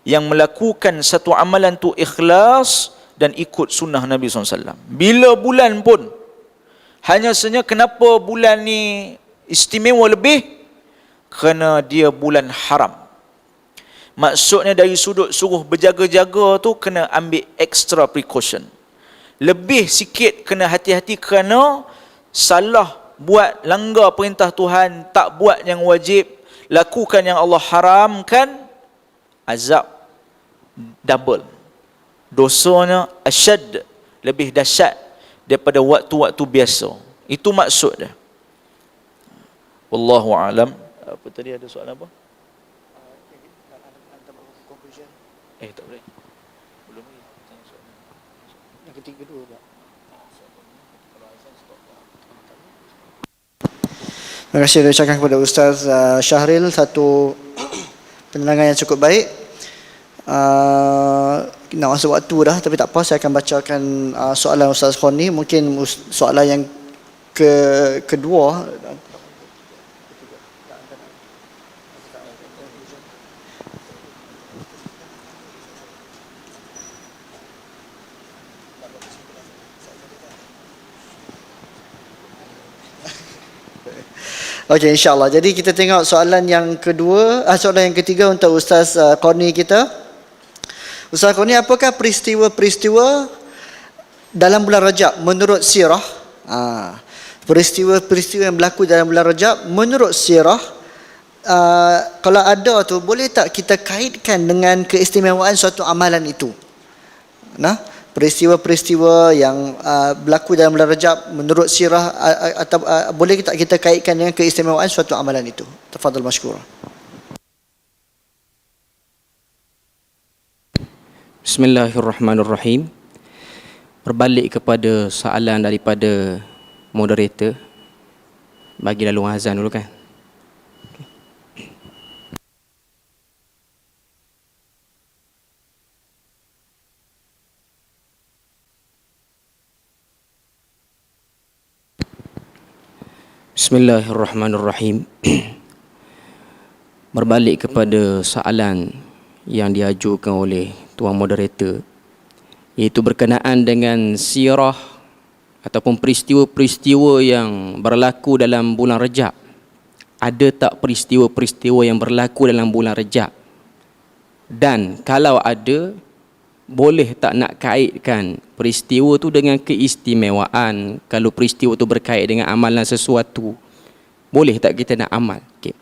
yang melakukan satu amalan tu ikhlas dan ikut sunnah Nabi SAW. Bila bulan pun, hanya saja kenapa bulan ni istimewa lebih? Kerana dia bulan haram. Maksudnya dari sudut suruh berjaga-jaga tu, kena ambil extra precaution. Lebih sikit kena hati-hati, kerana salah buat, langgar perintah Tuhan, tak buat yang wajib, lakukan yang Allah haramkan, azab double. Dosanya asyad, lebih dahsyat daripada waktu-waktu biasa. Itu maksud dia. Wallahu alam. Apa tadi, ada soalan apa? Tak boleh. Belum lagi. Tanya soalan. Yang ketiga dulu Pak. Terima kasih saya ucapkan kepada Ustaz Syahril, satu penerangan yang cukup baik. Nak masuk waktu dah, tapi tak apa, saya akan bacakan soalan Ustaz Khoni. Mungkin soalan yang kedua. Okey, insyaAllah. Jadi kita tengok soalan yang kedua, soalan yang ketiga untuk Ustaz Khoni kita. Ustaz Khoni, apakah peristiwa-peristiwa dalam bulan Rajab menurut sirah? Peristiwa-peristiwa yang berlaku dalam bulan Rajab menurut sirah kalau ada tu, boleh tak kita kaitkan dengan keistimewaan suatu amalan itu? Nah, peristiwa-peristiwa yang berlaku dalam bulan Rajab menurut sirah, atau boleh tak kita kaitkan dengan keistimewaan suatu amalan itu? Tafadhal mashkur. Bismillahirrahmanirrahim. Berbalik kepada soalan daripada moderator, bagi lalu azan dulu kan. Bismillahirrahmanirrahim. Berbalik kepada soalan yang diajukan oleh tuan moderator, iaitu berkenaan dengan sirah ataupun peristiwa-peristiwa yang berlaku dalam bulan Rajab. Ada tak peristiwa-peristiwa yang berlaku dalam bulan Rajab? Dan kalau ada, boleh tak nak kaitkan peristiwa tu dengan keistimewaan? Kalau peristiwa tu berkait dengan amalan sesuatu, boleh tak kita nak amal? Okay.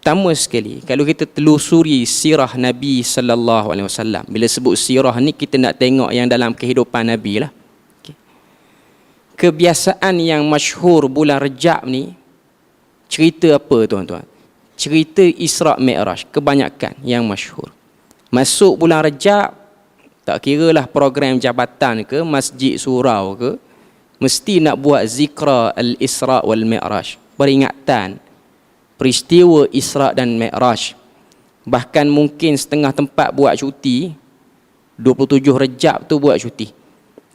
Pertama sekali, kalau kita telusuri sirah Nabi sallallahu alaihi wasallam, bila sebut sirah ni kita nak tengok yang dalam kehidupan Nabi lah. Okay. Kebiasaan yang masyhur bulan Rajab ni, cerita apa tuan-tuan? Cerita Isra' Mi'raj, kebanyakan yang masyhur. Masuk bulan Rajab, tak kiralah program jabatan ke, masjid surau ke, mesti nak buat zikra al-Isra' wal Mi'raj, peringatan peristiwa Isra' dan Mi'raj. Bahkan mungkin setengah tempat buat cuti, 27 Rajab tu buat cuti.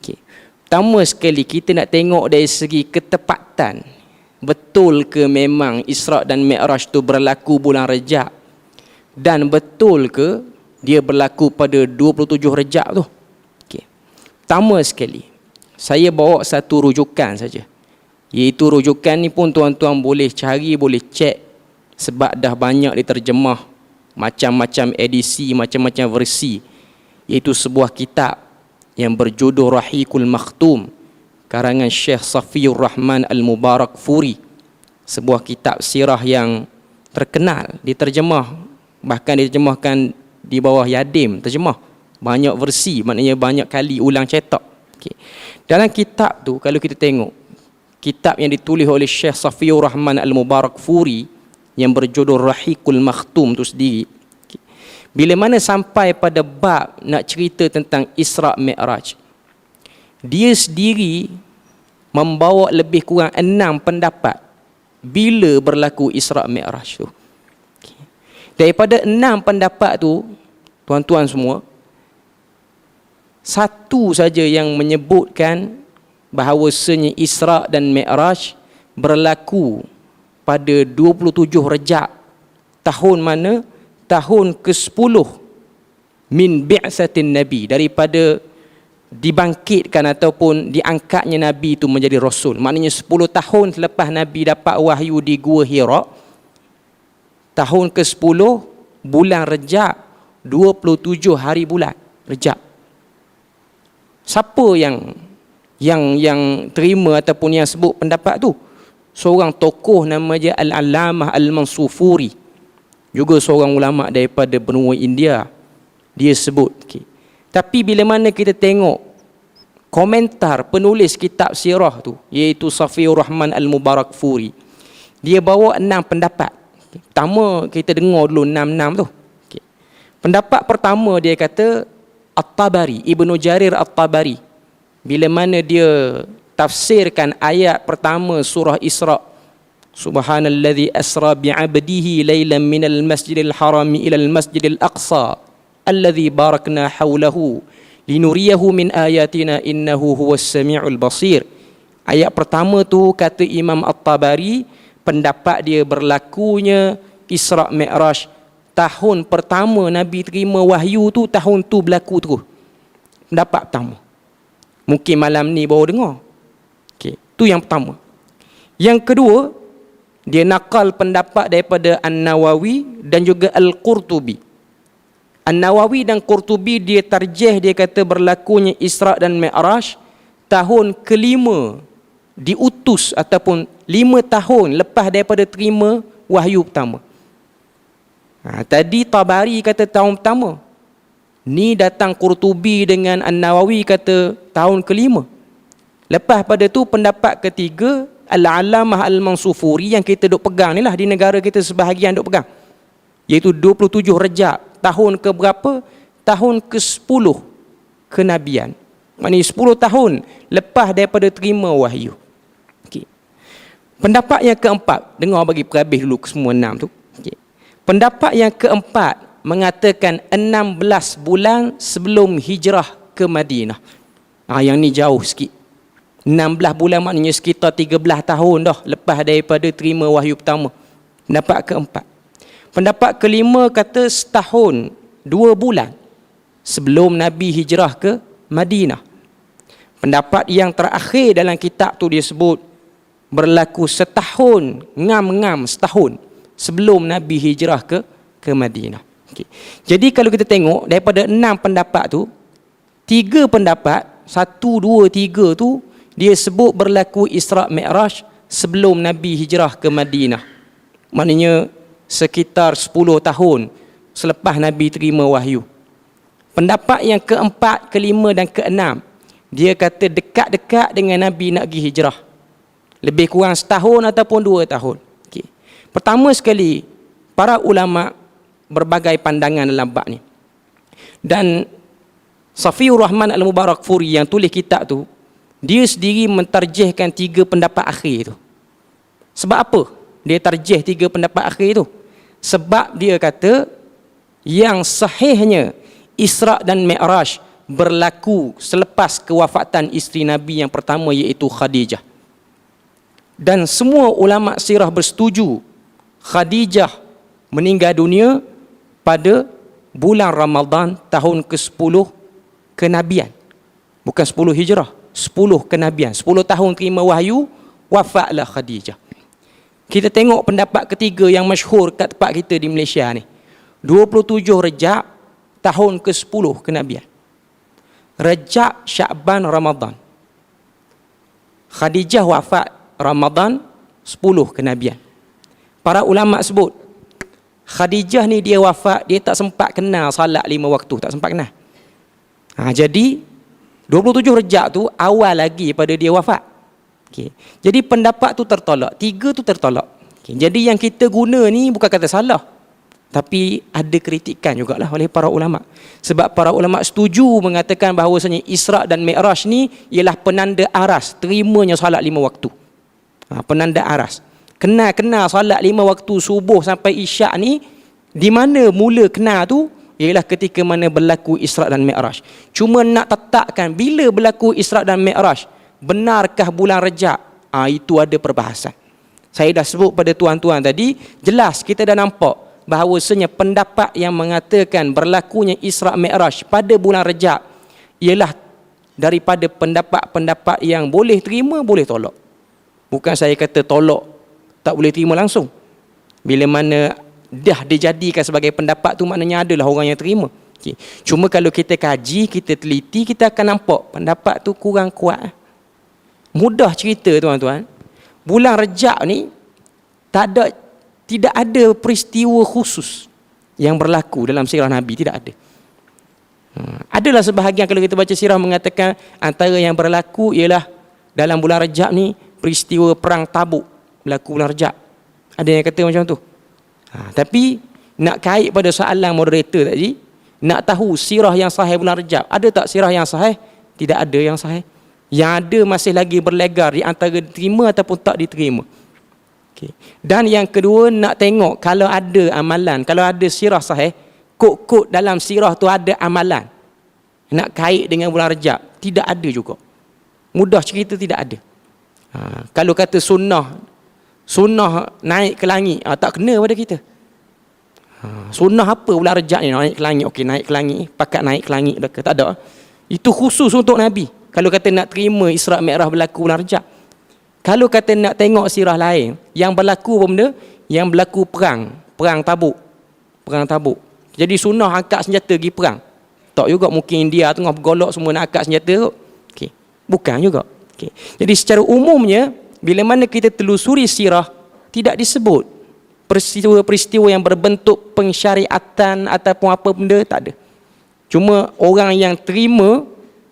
Okay. Pertama sekali kita nak tengok dari segi ketepatan, betul ke memang Isra' dan Mi'raj tu berlaku bulan Rajab, dan betul ke dia berlaku pada 27 Rajab tu. Okay. Pertama sekali, saya bawa satu rujukan saja. Iaitu rujukan ni pun tuan-tuan boleh cari, boleh cek, sebab dah banyak diterjemah, macam-macam edisi, macam-macam versi. Iaitu sebuah kitab yang berjudul Rahiqul Makhtum, karangan Syekh Safiyur Rahman Al-Mubarakfuri. Sebuah kitab sirah yang terkenal, diterjemah, bahkan diterjemahkan di bawah Yadim terjemah, banyak versi, maknanya banyak kali ulang cetak. Okay. Dalam kitab tu, kalau kita tengok kitab yang ditulis oleh Syekh Safiyur Rahman Al-Mubarakfuri yang berjudul Rahiqul Makhtum tu sendiri, okay, bila mana sampai pada bab nak cerita tentang Isra' Mi'raj, dia sendiri membawa lebih kurang 6 pendapat bila berlaku Isra' Mi'raj tu. Daripada 6 pendapat tu, tuan-tuan semua, satu saja yang menyebutkan bahawasanya Isra' dan Mi'raj berlaku pada 27 Rajab. Tahun mana? Tahun ke-10 min bi'satin Nabi, daripada dibangkitkan ataupun diangkatnya Nabi itu menjadi Rasul. Maknanya 10 tahun selepas Nabi dapat wahyu di Gua Hira, tahun ke-10 bulan Rajab, 27 hari bulan Rajab. Siapa yang terima ataupun yang sebut pendapat tu? Seorang tokoh nama dia Al-Allamah Al-Mansufuri, juga seorang ulama daripada benua India. Dia sebut. Okay. Tapi bila mana kita tengok komentar penulis kitab sirah tu, iaitu Safiyur Rahman Al-Mubarakfuri, dia bawa 6 pendapat. Pertama, kita dengar dulu 6 tu. Okay. Pendapat pertama dia kata At-Tabari, Ibnu Jarir At-Tabari, bila mana dia tafsirkan ayat pertama surah Isra', Subhanalladzi asra bi'abdihi laylan minal masjidil harami ilal masjidil aqsa alladzi barakna hawlahu linuriyahu min ayatina innahu huwas sami'ul basir. Ayat pertama tu kata Imam At-Tabari, pendapat dia berlakunya Isra' Mi'raj tahun pertama Nabi terima wahyu tu, tahun tu berlaku terus. Pendapat pertama. Mungkin malam ni baru dengar. Okey, tu yang pertama. Yang kedua, dia nakal pendapat daripada An-Nawawi dan juga Al-Qurtubi. An-Nawawi dan Qurtubi dia tarjih, dia kata berlakunya Isra' dan Mi'raj tahun kelima diutus ataupun 5 tahun lepas daripada terima wahyu pertama. Tadi Tabari kata tahun pertama. Ni datang Qurtubi dengan An-Nawawi kata tahun kelima. Lepas pada tu pendapat ketiga Al-Alamah Al-Mansufuri yang kita duk pegang ni lah, di negara kita sebahagian duk pegang, iaitu 27 Rejab, tahun ke berapa? Tahun ke-10 kenabian. Maknanya 10 tahun lepas daripada terima wahyu. Okay. Pendapat yang keempat, dengar bagi perhabis dulu ke semua 6 tu. Okay. Pendapat yang keempat mengatakan 16 bulan sebelum hijrah ke Madinah. Yang ni jauh sikit. 16 bulan maknanya sekitar 13 tahun dah lepas daripada terima wahyu pertama. Pendapat keempat. Pendapat kelima kata setahun 2 bulan sebelum Nabi hijrah ke Madinah. Pendapat yang terakhir dalam kitab tu dia sebut berlaku setahun, ngam-ngam setahun sebelum Nabi hijrah ke Madinah. Okay. Jadi kalau kita tengok daripada 6 pendapat tu, 3 pendapat, 1, 2, 3 tu dia sebut berlaku Isra' Mi'raj sebelum Nabi hijrah ke Madinah. Maknanya sekitar 10 tahun selepas Nabi terima wahyu. Pendapat yang keempat, kelima dan keenam, dia kata dekat-dekat dengan Nabi nak pergi hijrah. Lebih kurang setahun ataupun 2 tahun. Okay. Pertama sekali, para ulama' berbagai pandangan dalam bab ni. Dan Safiur Rahman Al-Mubarakfuri yang tulis kitab tu, dia sendiri mentarjihkan 3 pendapat akhir tu. Sebab apa dia tarjih 3 pendapat akhir tu? Sebab dia kata yang sahihnya Isra' dan Mi'raj berlaku selepas kewafatan isteri Nabi yang pertama iaitu Khadijah. Dan semua ulama sirah bersetuju Khadijah meninggal dunia pada bulan Ramadan tahun ke-10 kenabian. Bukan 10 hijrah, 10 kenabian. 10 tahun terima wahyu, wafatlah Khadijah. Kita tengok pendapat ketiga yang masyhur kat tempat kita di Malaysia ni. 27 Rejab tahun ke-10 kenabian. Rejab, Sya'ban, Ramadan. Khadijah wafat Ramadan 10 kenabian. Para ulama sebut Khadijah ni dia wafat, dia tak sempat kenal salat 5 waktu, tak sempat kenal. Jadi 27 Rejab tu awal lagi pada dia wafat. Okay. Jadi pendapat tu tertolak, 3 tu tertolak. Okay. Jadi yang kita guna ni bukan kata salah, tapi ada kritikan jugalah oleh para ulama. Sebab para ulama setuju mengatakan bahawasanya Isra' dan Mi'raj ni ialah penanda aras terimanya salat 5 waktu. Penanda aras. Kenal salat 5 waktu subuh sampai isyak ni, di mana mula kenal tu ialah ketika mana berlaku Isra' dan Mi'raj. Cuma nak tetapkan bila berlaku Isra' dan Mi'raj, benarkah bulan Rejab? Itu ada perbahasan. Saya dah sebut pada tuan-tuan tadi, jelas kita dah nampak bahawasanya pendapat yang mengatakan berlakunya Isra' Mi'raj pada bulan Rejab ialah daripada pendapat-pendapat yang boleh terima, boleh tolak. Bukan saya kata tolak, tak boleh terima langsung. Bila mana dah dijadikan sebagai pendapat tu, maknanya adalah orang yang terima. Okay. Cuma kalau kita kaji, kita teliti, kita akan nampak pendapat tu kurang kuat. Mudah cerita tuan-tuan, bulan Rejab ni tidak ada peristiwa khusus yang berlaku dalam sirah Nabi, tidak ada. Adalah sebahagian kalau kita baca sirah mengatakan antara yang berlaku ialah dalam bulan Rejab ni peristiwa perang Tabuk berlaku bulan Rejab. Ada yang kata macam tu. Tapi nak kait pada soalan moderator tadi, nak tahu sirah yang sahih bulan Rejab, ada tak sirah yang sahih? Tidak ada yang sahih. Yang ada masih lagi berlegar di antara diterima ataupun tak diterima. Okay. Dan yang kedua, nak tengok kalau ada amalan, kalau ada sirah sahih, kod-kod dalam sirah tu ada amalan nak kait dengan bulan Rejab, tidak ada juga. Mudah cerita, tidak ada. Kalau kata sunnah naik ke langit, tak kena pada kita. Sunnah apa bulan Rejab ni naik ke langit? Okey, naik ke langit, pakat naik ke langit dah ke? Tak ada. Itu khusus untuk Nabi. Kalau kata nak terima Isra' Mi'raj berlaku bulan Rejab. Kalau kata nak tengok sirah lain yang berlaku apa benda? Yang berlaku perang Tabuk. Perang Tabuk. Jadi sunnah angkat senjata pergi perang. Tak juga, mungkin India tengah bergolak semua nak angkat senjata kot. Okey. Bukan juga. Okey. Jadi secara umumnya bila mana kita telusuri sirah, tidak disebut peristiwa-peristiwa yang berbentuk pensyariatan ataupun apa benda, tak ada. Cuma orang yang terima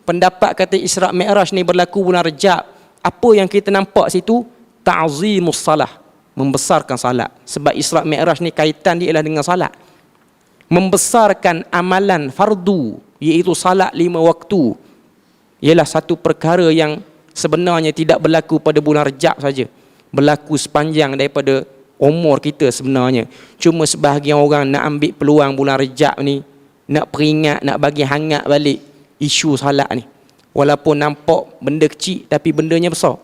pendapat kata Isra' Mi'raj ni berlaku bulan Rejab, apa yang kita nampak situ? Ta'zimus salah, membesarkan salat. Sebab Isra' Mi'raj ni kaitan dia ialah dengan salat. Membesarkan amalan fardu, iaitu salat 5 waktu, ialah satu perkara yang sebenarnya tidak berlaku pada bulan Rejab saja, berlaku sepanjang daripada umur kita sebenarnya. Cuma sebahagian orang nak ambil peluang bulan Rejab ni, nak peringat, nak bagi hangat balik isu salat ni. Walaupun nampak benda kecil, tapi bendanya besar.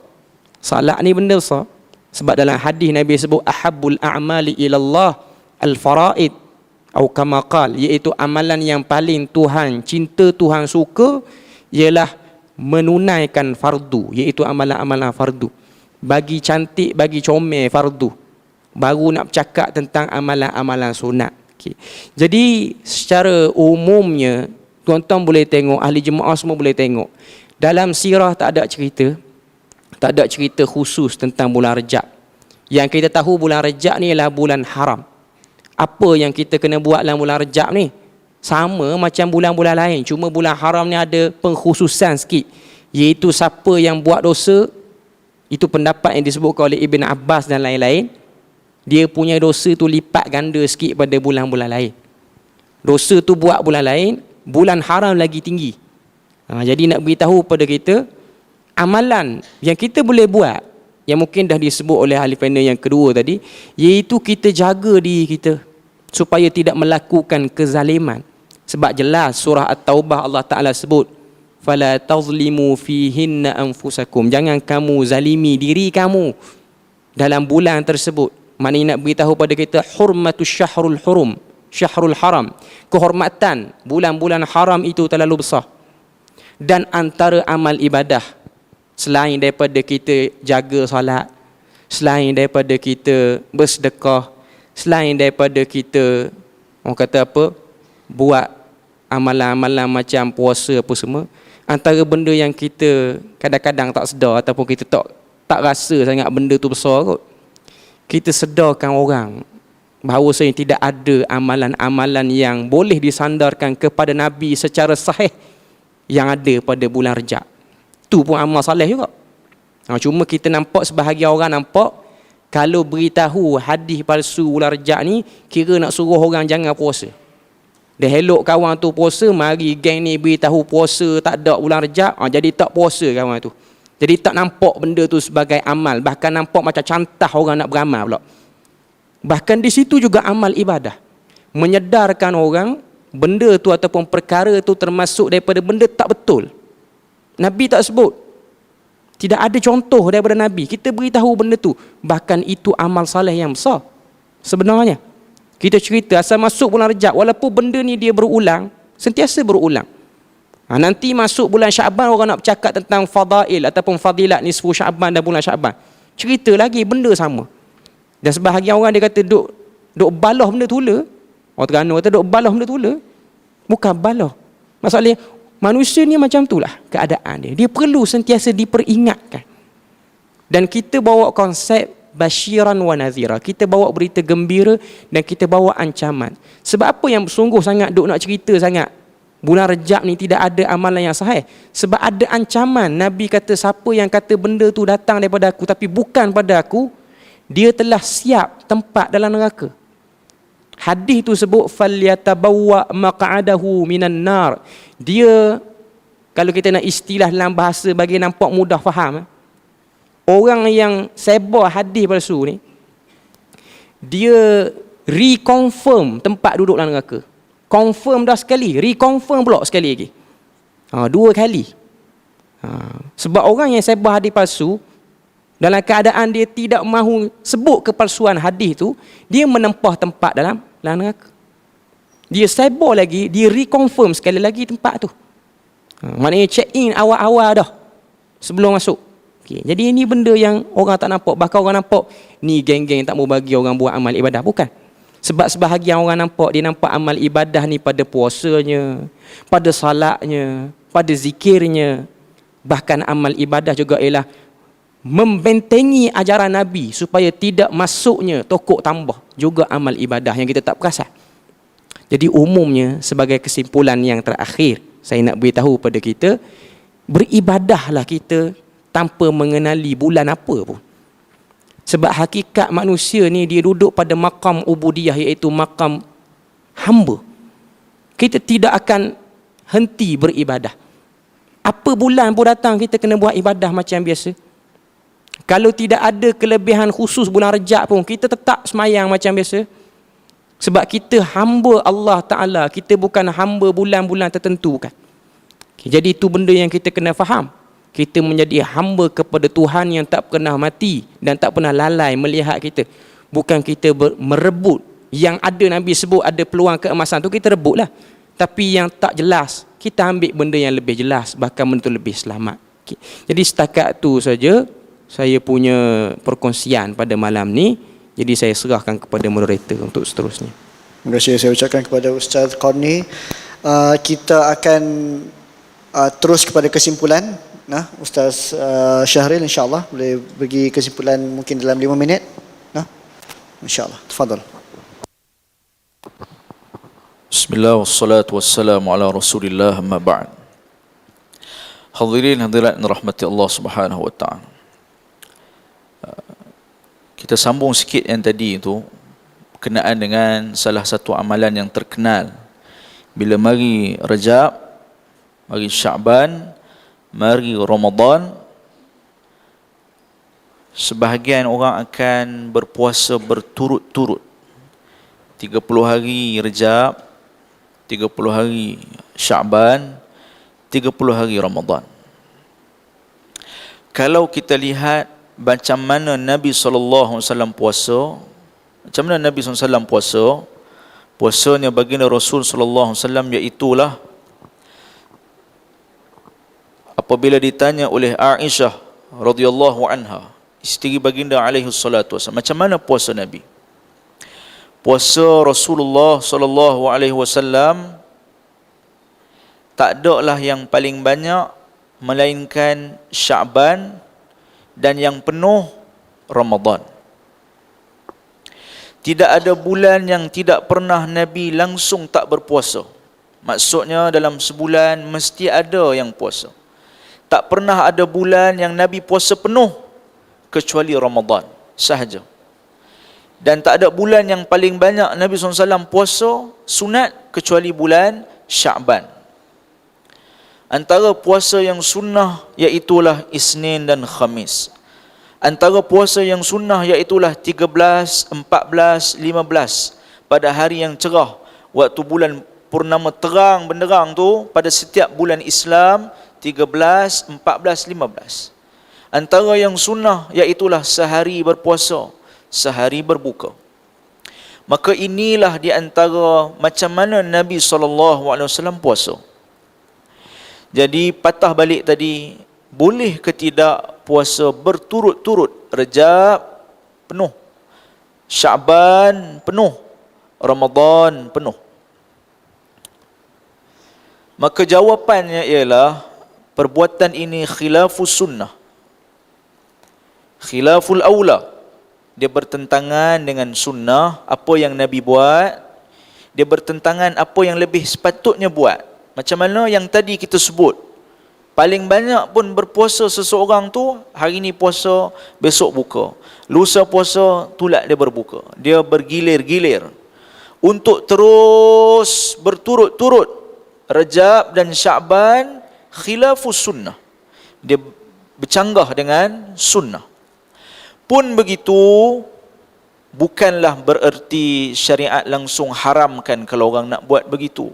Salat ni benda besar. Sebab dalam hadis Nabi sebut ahabbul a'mali ilallah al-faraid, atau kama qal, iaitu amalan yang paling Tuhan cinta, Tuhan suka, ialah menunaikan fardu, iaitu amalan-amalan fardu. Bagi cantik, bagi comel fardu, baru nak bercakap tentang amalan-amalan sunat. Okay. Jadi secara umumnya tuan-tuan boleh tengok, ahli jemaah semua boleh tengok, dalam sirah tak ada cerita khusus tentang bulan Rejab. Yang kita tahu bulan Rejab ni ialah bulan haram. Apa yang kita kena buat dalam bulan Rejab ni sama macam bulan-bulan lain, cuma bulan haram ni ada pengkhususan sikit, iaitu siapa yang buat dosa, itu pendapat yang disebutkan oleh Ibn Abbas dan lain-lain, dia punya dosa tu lipat ganda sikit pada bulan-bulan lain. Dosa tu buat bulan lain, bulan haram lagi tinggi. Jadi nak beritahu pada kita, amalan yang kita boleh buat, yang mungkin dah disebut oleh ahli panel yang kedua tadi, iaitu kita jaga diri kita supaya tidak melakukan kezaliman. Sebab jelas surah At-Taubah Allah Ta'ala sebut, fala tazlimu fihinna anfusakum, jangan kamu zalimi diri kamu dalam bulan tersebut. Maknanya nak beritahu pada kita hurmatus syahrul hurum, syahrul haram, kehormatan bulan-bulan haram itu terlalu besar. Dan antara amal ibadah, selain daripada kita jaga solat, selain daripada kita bersedekah, selain daripada kita, orang kata apa, buat amalan-amalan macam puasa apa semua, antara benda yang kita kadang-kadang tak sedar ataupun kita tak rasa sangat benda tu besar kot, kita sedarkan orang bahawasanya tidak ada amalan-amalan yang boleh disandarkan kepada Nabi secara sahih yang ada pada bulan Rejab. Tu pun amal saleh juga. Cuma kita nampak, sebahagian orang nampak, kalau beritahu hadis palsu bulan Rejab ni, kira nak suruh orang jangan puasa. Dia helok kawan tu puasa, mari geng ni beritahu puasa tak ada bulan Rejab, jadi tak puasa kawan tu. Jadi tak nampak benda tu sebagai amal, bahkan nampak macam cantah orang nak beramal pula. Bahkan di situ juga amal ibadah, menyedarkan orang benda tu ataupun perkara tu termasuk daripada benda tak betul. Nabi tak sebut, tidak ada contoh daripada Nabi, kita beritahu benda tu, bahkan itu amal saleh yang besar. Sebenarnya kita cerita asal masuk bulan Rejab, walaupun benda ni dia berulang, sentiasa berulang. Nanti masuk bulan Syaban, orang nak bercakap tentang fadail ataupun fadilat nisfu Syaban dan bulan Syaban, cerita lagi benda sama. Dan sebahagian orang dia kata duk balah benda tula. Orang Terengganu kata duk balah benda tula. Bukan balah, masalahnya manusia ni macam itulah keadaan dia. Dia perlu sentiasa diperingatkan. Dan kita bawa konsep basyiran wa nazira. Kita bawa berita gembira dan kita bawa ancaman. Sebab apa yang sungguh sangat duk nak cerita sangat bulan Rejab ni tidak ada amalan yang sahih? Sebab ada ancaman. Nabi kata siapa yang kata benda tu datang daripada aku tapi bukan pada aku, dia telah siap tempat dalam neraka. Hadis tu sebut falyatabawwa maq'adahu minan nar. Dia, kalau kita nak istilah dalam bahasa bagi nampak mudah faham, orang yang sebar hadis palsu ni, dia reconfirm tempat duduk dalam neraka. Confirm dah sekali, reconfirm pula sekali lagi. 2 kali. Sebab orang yang sebar hadis palsu, dalam keadaan dia tidak mahu sebut kepalsuan hadis tu, dia menempah tempat dalam neraka. Dia sebar lagi, dia reconfirm sekali lagi tempat tu. Maknanya check in awal-awal dah sebelum masuk. Okay. Jadi ini benda yang orang tak nampak. Bahkan orang nampak ni geng-geng tak mau bagi orang buat amal ibadah. Bukan. Sebab sebahagian orang nampak, dia nampak amal ibadah ni pada puasanya, pada salatnya, pada zikirnya. Bahkan amal ibadah juga ialah membentengi ajaran Nabi supaya tidak masuknya tokok tambah. juga amal ibadah yang kita tak perasan. Jadi umumnya sebagai kesimpulan yang terakhir, saya nak beritahu pada kita, beribadahlah kita tanpa mengenali bulan apa pun. Sebab hakikat manusia ni dia duduk pada maqam ubudiyah, iaitu maqam hamba. Kita tidak akan henti beribadah. Apa bulan pun datang, kita kena buat ibadah macam biasa. Kalau tidak ada kelebihan khusus bulan Rejab pun, kita tetap semayang macam biasa. Sebab kita hamba Allah Ta'ala, kita bukan hamba bulan-bulan tertentu, bukan. Jadi itu benda yang kita kena faham. Kita menjadi hamba kepada Tuhan yang tak pernah mati dan tak pernah lalai melihat kita. Bukan kita merebut. Yang ada Nabi sebut ada peluang keemasan tu, kita rebutlah. Tapi yang tak jelas, kita ambil benda yang lebih jelas, bahkan benda tu lebih selamat. Jadi setakat tu saja saya punya perkongsian pada malam ni. Jadi saya serahkan kepada moderator untuk seterusnya. Terima kasih saya ucapkan kepada Ustaz Qarni. Kita akan terus kepada kesimpulan. Ustaz Syahril insya-Allah boleh bagi kesimpulan mungkin dalam 5 minit. Insya-Allah. Tafadhal. Bismillah wassalatu wassalamu ala Rasulillah amma ba'd. Hadirin hadirat rahmati Allah Subhanahu wa taala. Kita sambung sikit yang tadi itu berkenaan dengan salah satu amalan yang terkenal. Bila mari Rajab, mari Sya'ban, mari Ramadan, sebahagian orang akan berpuasa berturut-turut. 30 hari Rajab, 30 hari Sya'ban, 30 hari Ramadan. Kalau kita lihat macam mana Nabi SAW puasa, macam mana Nabi SAW puasa, puasanya baginda Rasul SAW iaitulah apabila ditanya oleh Aisyah radhiyallahu anha, isteri baginda alaihi salatu wasallam, macam mana puasa Nabi? Puasa Rasulullah sallallahu alaihi wasallam tak ada lah yang paling banyak melainkan Sya'ban, dan yang penuh Ramadan. Tidak ada bulan yang tidak pernah Nabi langsung tak berpuasa. Maksudnya dalam sebulan mesti ada yang puasa. Tak pernah ada bulan yang Nabi puasa penuh kecuali Ramadan sahaja. Dan tak ada bulan yang paling banyak Nabi SAW puasa sunat kecuali bulan Sya'ban. Antara puasa yang sunnah iaitulah Isnin dan Khamis. Antara puasa yang sunnah iaitulah 13, 14, 15 pada hari yang cerah, waktu bulan purnama terang benderang tu pada setiap bulan Islam, 13, 14, 15. Antara yang sunnah iaitulah sehari berpuasa, sehari berbuka. Maka inilah di antara macam mana Nabi SAW puasa. Jadi patah balik tadi, boleh ke tidak puasa berturut-turut? Rejab penuh, Sya'ban penuh, Ramadan penuh. Maka jawapannya ialah perbuatan ini khilafus sunnah, khilaful aula. Dia bertentangan dengan sunnah, apa yang Nabi buat. Dia bertentangan apa yang lebih sepatutnya buat. Macam mana yang tadi kita sebut, paling banyak pun berpuasa seseorang tu, hari ni puasa, besok buka. Lusa puasa, tulak dia berbuka. Dia bergilir-gilir untuk terus berturut-turut Rajab dan Sya'ban, khilafus sunnah. Dia bercanggah dengan sunnah. Pun begitu, bukanlah bererti syariat langsung haramkan kalau orang nak buat begitu.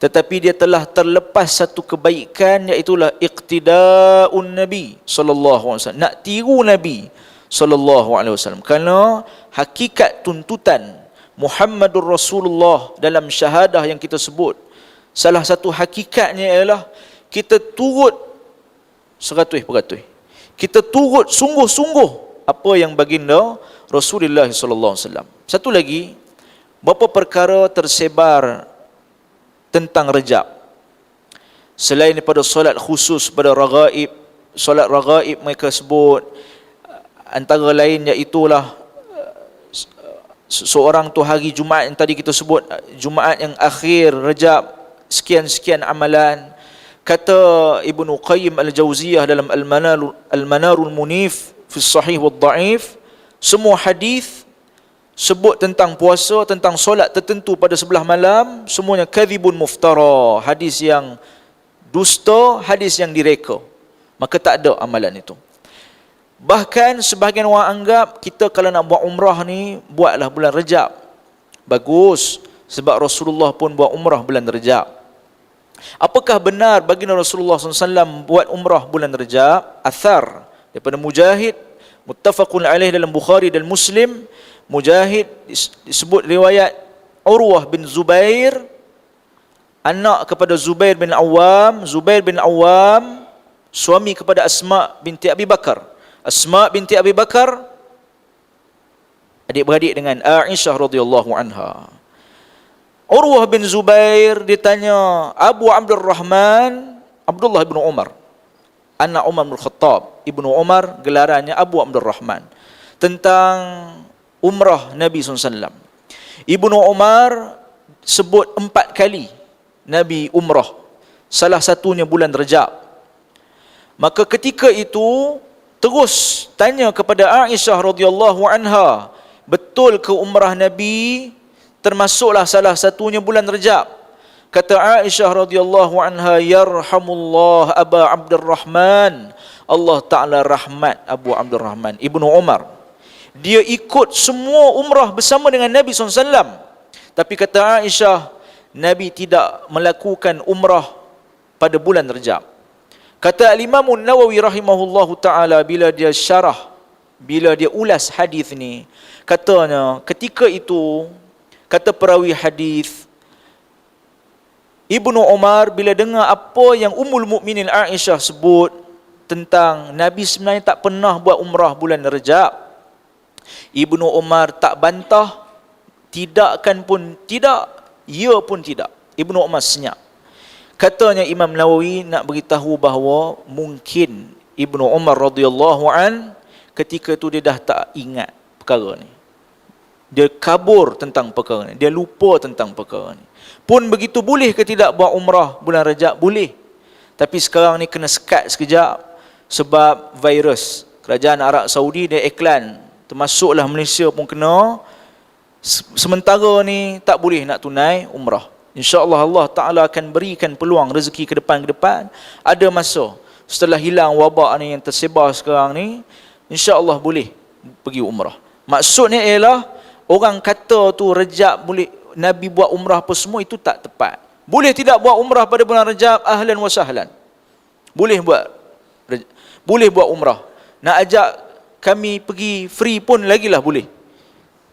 Tetapi dia telah terlepas satu kebaikan, iaitulah iqtida'un Nabi sallallahu alaihi wasallam. Nak tiru Nabi sallallahu alaihi wasallam. Kerana hakikat tuntutan Muhammadur Rasulullah dalam syahadah yang kita sebut, salah satu hakikatnya ialah kita turut 100%. Kita turut sungguh-sungguh apa yang baginda Rasulullah sallallahu alaihi wasallam. Satu lagi, beberapa perkara tersebar tentang Rajab. Selain daripada solat khusus pada raghaib, solat raghaib mereka sebut, antara lain iaitulah seorang tu hari Jumaat yang tadi kita sebut, Jumaat yang akhir Rejab, sekian-sekian amalan. Kata Ibnu Qayyim Al-Jauziyah dalam Al-Manarul Munif fi Sahih wal Dhaif, semua hadis sebut tentang puasa, tentang solat tertentu pada sebelah malam, semuanya kadhibun muftara, hadis yang dusta, hadis yang direka. Maka tak ada amalan itu. Bahkan sebahagian orang anggap kita kalau nak buat umrah ni, buatlah bulan Rejab. Bagus, sebab Rasulullah pun buat umrah bulan Rejab. Apakah benar baginda Rasulullah SAW buat umrah bulan Rejab? Athar daripada Mujahid, muttafaqun alaih dalam Bukhari dan Muslim. Mujahid disebut riwayat Urwah bin Zubair, anak kepada Zubair bin Awam. Zubair bin Awam suami kepada Asma binti Abi Bakar. Asma binti Abi Bakar adik-beradik dengan Aisyah radhiyallahu anha. Urwah bin Zubair ditanya Abu Abdurrahman, Abdullah bin Umar, anak Umar bin Khattab. Ibnu Umar gelarannya Abu Abdurrahman, tentang umrah Nabi SAW. Ibnu Umar sebut 4 kali Nabi umrah, salah satunya bulan Rejab. Maka ketika itu terus tanya kepada Aisyah radhiyallahu anha, betul ke umrah Nabi termasuklah salah satunya bulan Rejab? Kata Aisyah radhiyallahu anha, yarhamullah Aba Abdurrahman, Allah Ta'ala rahmat Abu Abdurrahman. Ibnu Umar, dia ikut semua umrah bersama dengan Nabi SAW. Tapi kata Aisyah, Nabi tidak melakukan umrah pada bulan Rejab. Kata Al-Imam Nawawi rahimahullahu ta'ala, bila dia syarah, bila dia ulas hadis ni, katanya ketika itu, kata perawi hadis, Ibnu Umar bila dengar apa yang Ummul Mukminin Aisyah sebut tentang Nabi sebenarnya tak pernah buat umrah bulan Rejab, Ibnu Umar tak bantah, tidakkan pun tidak, ya pun tidak. Ibnu Umar senyap. Katanya Imam Nawawi nak beritahu bahawa mungkin Ibnu Umar radhiyallahu an ketika itu dia dah tak ingat perkara ni. Dia kabur tentang perkara ni, dia lupa tentang perkara ni. Pun begitu, boleh ke tidak buat umrah bulan Rejab? Boleh. Tapi sekarang ni kena sekat sekejap sebab virus. Kerajaan Arab Saudi dia iklan, termasuklah Malaysia pun kena. Sementara ni tak boleh nak tunai umrah. InsyaAllah Allah Ta'ala akan berikan peluang rezeki ke depan. Ada masa setelah hilang wabak ni yang tersebar sekarang ni, InsyaAllah boleh pergi umrah. Maksudnya ialah orang kata tu Rejab boleh Nabi buat umrah apa semua, itu tak tepat. Boleh tidak buat umrah pada bulan Rejab? Ahlan wa sahlan. Boleh buat umrah. Nak ajak kami pergi free pun lagilah boleh.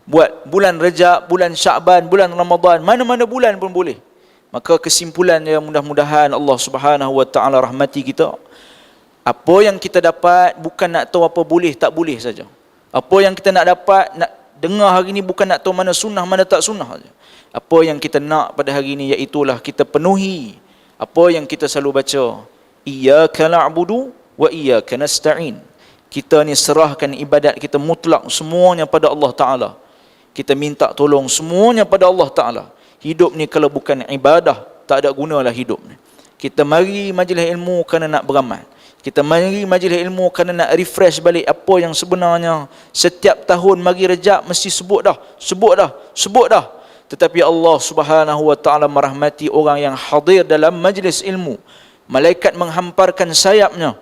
Buat bulan Rejab, bulan Sya'ban, bulan Ramadan, mana-mana bulan pun boleh. Maka kesimpulan yang mudah-mudahan Allah Subhanahu wa ta'ala rahmati kita. Apa yang kita dapat bukan nak tahu apa boleh tak boleh saja. Apa yang kita nak dapat, nak dengar hari ni bukan nak tahu mana sunnah, mana tak sunnah saja. Apa yang kita nak pada hari ni iaitulah kita penuhi apa yang kita selalu baca, iyyaka na'budu wa iyyaka nasta'in. Kita ni serahkan ibadat kita mutlak semuanya pada Allah Ta'ala. Kita minta tolong semuanya pada Allah Ta'ala. Hidup ni kalau bukan ibadah, tak ada gunalah hidup ni. Kita mari majlis ilmu kerana nak beramal. Kita mari majlis ilmu kerana nak refresh balik apa yang sebenarnya setiap tahun mari Rejab mesti sebut dah. Tetapi Allah Subhanahu wa ta'ala merahmati orang yang hadir dalam majlis ilmu. Malaikat menghamparkan sayapnya.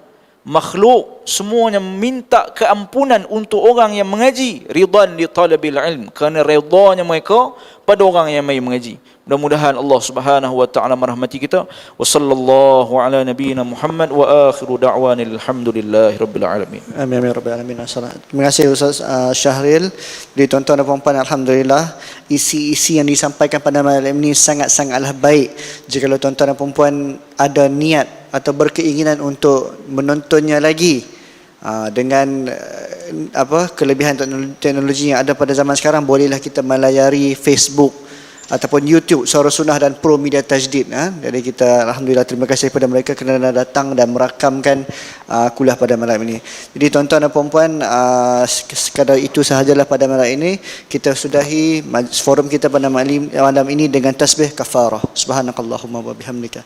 Makhluk semuanya minta keampunan untuk orang yang mengaji. Ridhan li talabil ilm. Kerana redanya mereka pada orang yang mai mengaji. Mudah-mudahan Allah Subhanahu wa ta'ala merahmati kita. Wa sallallahu ala nabiyyina Muhammad wa akhiru da'wanil hamdulillahi rabbil alamin. Amin ya rabbal alamin. Terima kasih Ustaz Syahril. Jadi tuan-tuan dan puan-puan, alhamdulillah isi-isi yang disampaikan pada malam ini sangat-sangatlah baik. Jika tuan-tuan dan puan-puan ada niat atau berkeinginan untuk menontonnya lagi dengan kelebihan teknologi yang ada pada zaman sekarang, bolehlah kita melayari Facebook ataupun YouTube Suara Sunnah dan Pro Media Tajdid. Jadi kita alhamdulillah terima kasih kepada mereka kerana datang dan merakamkan kuliah pada malam ini. Jadi tuan-tuan dan puan-puan, sekadar itu sahajalah pada malam ini. Kita sudahi forum kita pada malam ini dengan tasbih kafarah. Subhanakallahumma wa bihamdika.